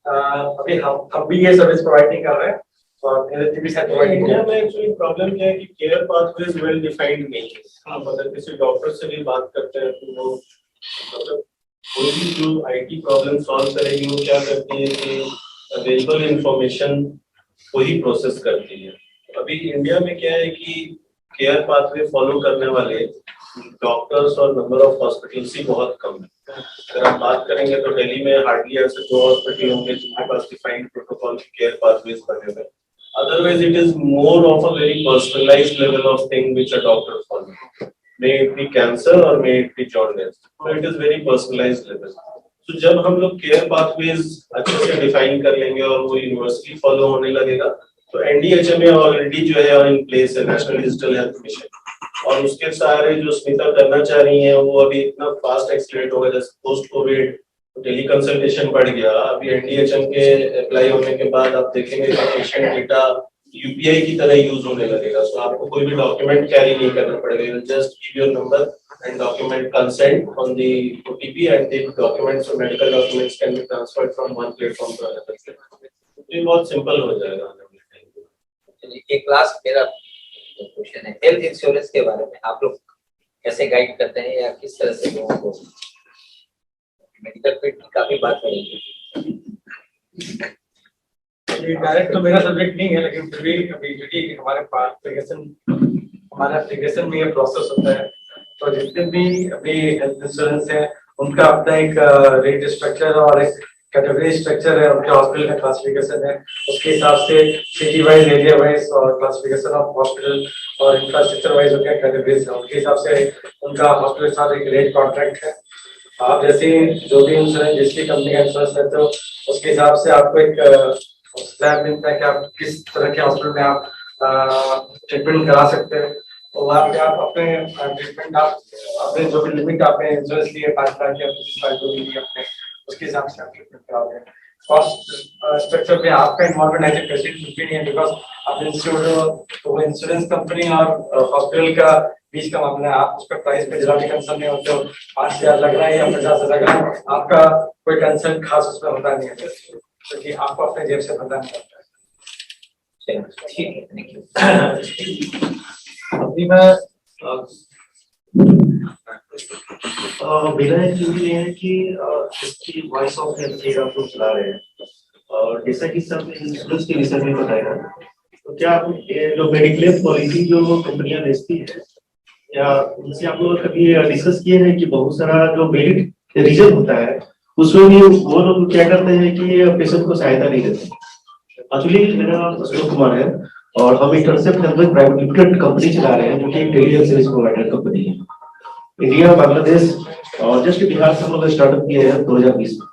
अभी हम भी ये सर्विस प्रोवाइड नहीं कर रहे हैं और इंडिया में एक्चुअली प्रॉब्लम क्या है कि केयर पाथवेज वेल डिफाइंड नहीं है। आप अगर किसी डॉक्टर से भी बात करते हैं तो वो मतलब कोई भी जो आईटी प्रॉब्लम सॉल्व करेगी वो क्या करती है कि अवेलेबल इंफॉर्मेशन को ही प्रोसेस करती है। अभी इंडिया में क्या है कि केयर पाथवे फॉलो करने वाले डॉक्टर्स और नंबर ऑफ हॉस्पिटल्स ही बहुत कम है। अगर आप बात करेंगे तो दिल्ली में हार्डली ऐसे 2 हॉस्पिटल होंगे जिनके पास डिफाइंड प्रोटोकॉल केयर पाथवेज बने हुए। Otherwise, it is more of a very personalized level of thing which a doctor follows. May it be cancer or may it be jaundice. So it is very personalized level. So जब हम लोग care pathways अच्छे से define कर लेंगे और वो universally follow होने लगेगा, तो NDHMA ऑलरेडी जो है इन प्लेस है, नेशनल डिजिटल हेल्थ मिशन, और उसके सारे जो स्मिता करना चाह रही हैं वो अभी इतना फास्ट एक्सीलरेट होगा। जैसे पोस्ट कोविड टेली कंसल्टेशन बढ़ गया। अभी एनडीएचएम के अप्लाई होने के बाद आप देखेंगे कि पेशेंट डेटा यूपीआई की तरह यूज होने लगेगा। सो आपको कोई भी डॉक्यूमेंट कैरी नहीं करना पड़ेगा, you just give your number and document consent on the OTP and the documents और medical documents can be transferred from one platform to another platform. ये बहुत सिंपल हो जाएगा। एक क्लास मेरा क्वेश्चन है हेल्थ इंश्योरेंस के बारे में, आप लोग कैसे गाइड करते हैं या किस तरह से लोगों को? मेडिकल फील्ड की काफी बात करेंगे। डायरेक्ट तो मेरा सब्जेक्ट नहीं है, लेकिन फिर भी अभी क्योंकि हमारे पास हमारे एप्लीकेशन में ये प्रोसेस होता है, तो जितने भी अभी हेल्थ इंश्योरेंस है उनका अपना एक रेट स्ट्रक्चर और एक कैटेगरी स्ट्रक्चर है, उनके हॉस्पिटल का क्लासिफिकेशन है, उसके हिसाब से सिटी वाइज, एरिया वाइज और क्लासिफिकेशन ऑफ हॉस्पिटल और इंफ्रास्ट्रक्चर वाइज उनके कैटेगरीज है, उनके हिसाब से उनका हॉस्पिटल के साथ एक रेट कॉन्ट्रैक्ट है। आप जैसे जो भी इंश्योरेंस जिसकी कंपनी का इंश्योरेंस है तो उसके हिसाब से आपको एक स्लैब मिलता है कि आप किस तरह के हॉस्पिटल में आप ट्रीटमेंट करा सकते हैं। तो वहाँ पे आप अपने ट्रीटमेंट आप अपने जो भी लिमिट आपने इंश्योरेंस लिए 5 लाख या 25 लाख जो भी लिए अपने, उसके हिसाब से आप ट्रीटमेंट कराओगे। कॉस्ट स्ट्रक्चर में आपका इन्वॉल्वमेंट एज ए पेशेंट कुछ भी नहीं है, बिकॉज आप इंश्योरेंस कंपनी और हॉस्पिटल का बीच का मामला है। आप उसका प्राइस पे जरा भी कंसर्न नहीं होते हो, 5,000 लग रहा है या 50,000 लग रहा है, आपका कोई कंसर्न खास उसमें होता नहीं है, क्योंकि आपको अपने जेब से भरना नहीं होता है। ठीक है, थैंक यू। अभी मैं मेरा ये है कि इसकी वॉइस ऑफ हेल्थ आप लोग चला रहे हैं, और जैसा कि सब इंश्योरेंस के विषय में बताया, तो क्या आप ये जो मेडिक्लेम पॉलिसी जो कंपनियां बेचती है, या उनसे आप लोग कभी डिस्कस किए हैं कि बहुत सारा जो मेरिट रीजन होता है उसमें भी वो लोग क्या करते हैं कि पेशेंट को सहायता नहीं देते? एक्चुअली मेरा नाम अशोक कुमार है और हम एक कंसेप्ट अंदर प्राइवेट लिमिटेड कंपनी चला रहे हैं, जो कि tele health service provider company है, इंडिया, बांग्लादेश और जस्ट बिहार से हम लोग स्टार्टअप किए हैं 2020 में।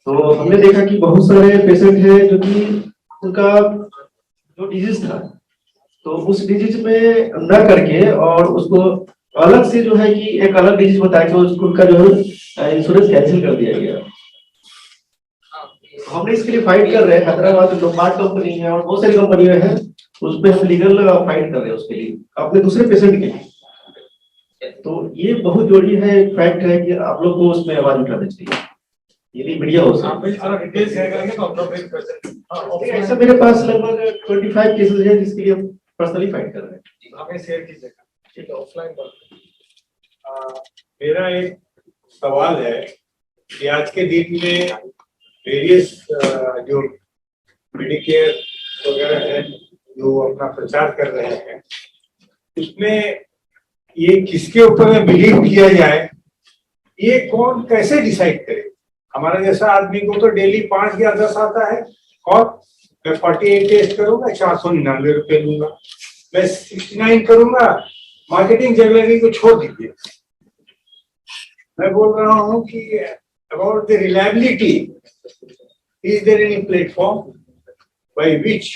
तो हमने देखा कि बहुत सारे पेशेंट हैं जो कि उनका जो डिजीज था, तो उस डिजीज में न करके और उसको अलग से जो है कि एक अलग डिजीज बता के उनका जो है इंश्योरेंस कैंसिल कर दिया गया। हमने इसके लिए फाइट कर रहे हैं, हैदराबाद लोमार्ट कंपनी है और बहुत सारी कंपनियां हैं, उस पर हम लीगल फाइट कर रहे हैं उसके लिए, अपने दूसरे पेशेंट के लिए। तो ये बहुत जरूरी है, एक फैक्ट है कि आप लोग को उसमें आवाज उठाना चाहिए, यदि मीडिया हो सकता। ऐसा मेरे पास लगभग 25 केसेस है जिसके लिए हम पर्सनली फाइट कर रहे हैं। हमें शेयर कीजिएगा, ठीक है, ऑफलाइन मेरा एक सवाल है कि आज के दिन में वेरियस जो मेडिकेयर वगैरह है जो अपना प्रचार कर रहे हैं, उसमें ये किसके ऊपर में बिलीव किया जाए, ये कौन कैसे डिसाइड करे? हमारा जैसा आदमी को तो डेली 5 या 10 आता है, और मैं 48 टेस्ट करूंगा 499 रुपये लूंगा, मैं 69 करूंगा, मार्केटिंग जगह को छोड़ दीजिए। मैं बोल रहा हूँ कि about the reliability, is there any platform by which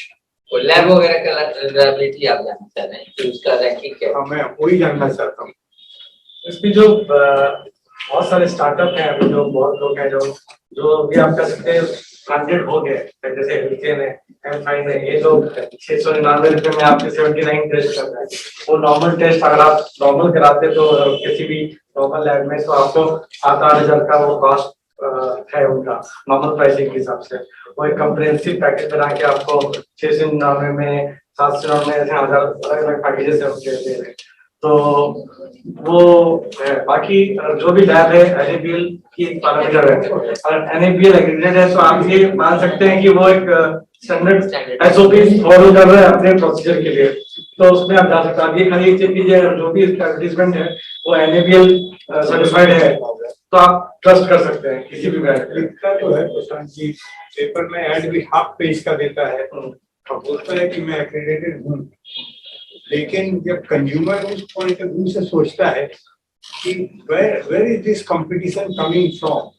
lab वगैरह का रिलायबिलिटी आप जानना चाह रहे हैं कि उसका रैंकिंग क्या है? मैं वही जानना चाहता हूँ। इसमें जो बहुत सारे स्टार्टअप हैं, अभी जो बहुत लोग हैं जो भी आप कह सकते हैं ब्रांडेड हो गए, जैसे हेल्थेन है, एम5 है, ये लोग 699 रुपये में आपके 79 टेस्ट कर रहे हैं। वो नॉर्मल टेस्ट अगर आप नॉर्मल कराते तो किसी भी नॉर्मल लैब में, तो आपको 7-8 हजार का वो कॉस्ट है उनका नॉर्मल प्राइसिंग के हिसाब से। वो एक कम्प्रिहेंसिव पैकेज बना के आपको 699 में, 799 ऐसे हजार अलग अलग पैकेजेस है उनके दे रहे। तो वो है। बाकी जो भी लैब है NABL की पैरामीटर है, अगर NABL एग्रीडेड है तो आप ये मान सकते हैं कि वो एक स्टैंडर्ड SOP फॉलो कर रहे हैं अपने प्रोसीजर के लिए, तो उसमें आप जा सकते हैं। आप ये खाली चेक कीजिए, अगर जो भी एडवर्टीजमेंट है वो NABL सर्टिफाइड है तो आप ट्रस्ट कर सकते हैं किसी भी ब्रांड। लिखता तो है प्रशांत जी, पेपर में ऐड भी हाफ पेज का देता है और बोलता है कि मैं एक्रेडिटेड हूँ, लेकिन जब कंज्यूमर उस पॉइंट ऑफ व्यू से सोचता है कि where is this competition coming from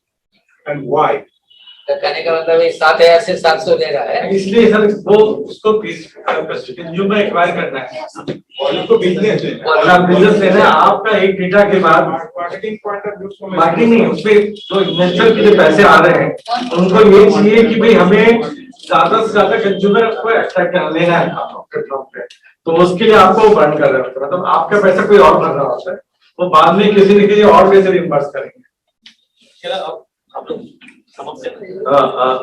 and why, तो कहने का मतलब ये 7,000 से 700 दे रहा है, इसलिए सर वो उसको कंज्यूमर एक्वायर करना है। को बिजनेस बिजनेस लेना है आपका एक डेटा के बाद marketing point of view marketing नहीं, उसपे जो इन्वेस्टर के लिए पैसे आ रहे हैं उनको ये चाहिए कि भाई हमें ज्यादा से ज्यादा कंज्यूमर को अट्रैक्ट कर लेना है प्लेटफॉर्म पे, तो उसके लिए आपको बर्न कर रहे होते हैं, मतलब आपका पैसा कोई और भर रहा होता है, वो बाद में किसी न किसी और पैसे रिइंबर्स करेंगे।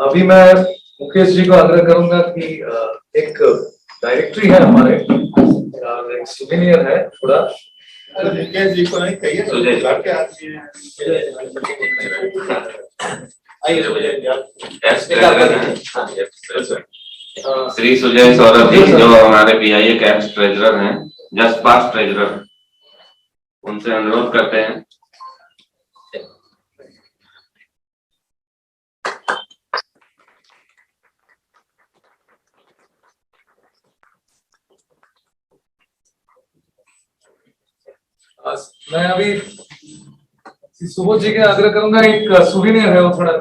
अभी मैं मुकेश जी को आग्रह करूंगा कि एक डायरेक्टरी है हमारे और एक सुविनियर है थोड़ा, मुकेश जी को नहीं कहिए तो घर के आदमी हैं। श्री सुजय सौरभ जी जो हमारे BIA कैप्स ट्रेजरर हैं, जस्ट पास ट्रेजरर, उनसे अनुरोध करते हैं। मैं अभी सुबोध जी के आग्रह करूंगा, एक सुविनियर है वो थोड़ा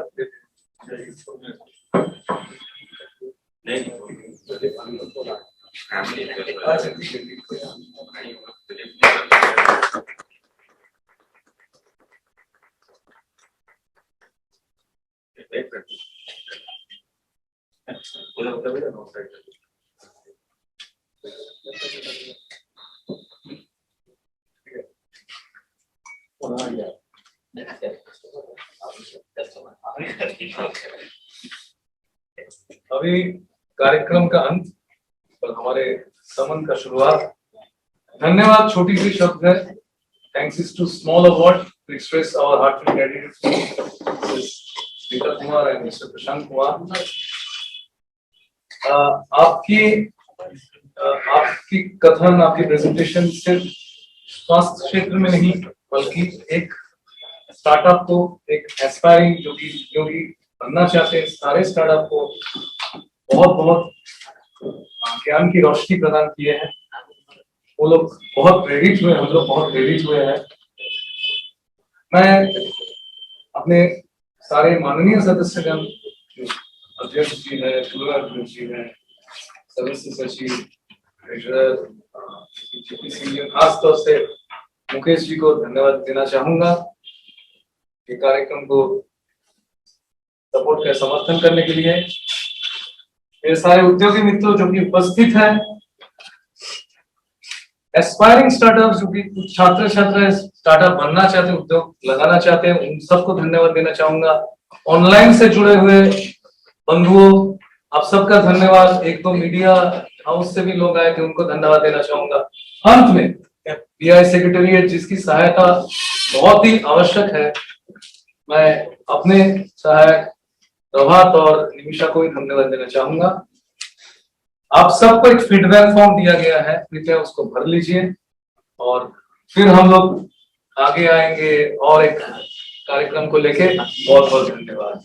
अभी कार्यक्रम का अंत और हमारे समन का शुरुआत। धन्यवाद छोटी सी शब्द है, thanks is too small award to express our heartful gratitude to speaker Kumar and mister Prashant Kumar. आपकी कथन, आपकी प्रेजेंटेशन सिर्फ स्वास्थ्य क्षेत्र में नहीं बल्कि एक स्टार्टअप को, एक एस्पायरिंग जो कि बनना चाहते हैं सारे स्टार्टअप को बहुत बहुत ज्ञान की रोशनी प्रदान किए हैं। वो लोग बहुत प्रेरित हुए, हम लोग बहुत प्रेरित हुए हैं। मैं अपने सारे माननीय सदस्यगण, अध्यक्ष जी है, अध्यक्ष जी है, सदस्य सचिव, ट्रेजरर, खासतौर से मुकेश जी को धन्यवाद देना चाहूंगा ये कार्यक्रम को सपोर्ट का समर्थन करने के लिए। मेरे सारे उद्योगी मित्रों जो कि उपस्थित हैं, एस्पायरिंग स्टार्टअप जो कि कुछ छात्र छात्रा स्टार्टअप बनना चाहते हैं, उद्योग लगाना चाहते हैं, उन सबको धन्यवाद देना चाहूंगा। ऑनलाइन से जुड़े हुए बंधुओं, आप सबका धन्यवाद। एक दो मीडिया हाउस से भी लोग आए थे, उनको धन्यवाद देना चाहूंगा। अंत में BI सेक्रेटेरिएट जिसकी सहायता बहुत ही आवश्यक है, मैं अपने सहायक प्रभात और निमिषा को भी धन्यवाद देना चाहूंगा। आप सबको एक फीडबैक फॉर्म दिया गया है, कृपया उसको भर लीजिए और फिर हम लोग आगे आएंगे और एक कार्यक्रम को लेके। बहुत बहुत धन्यवाद।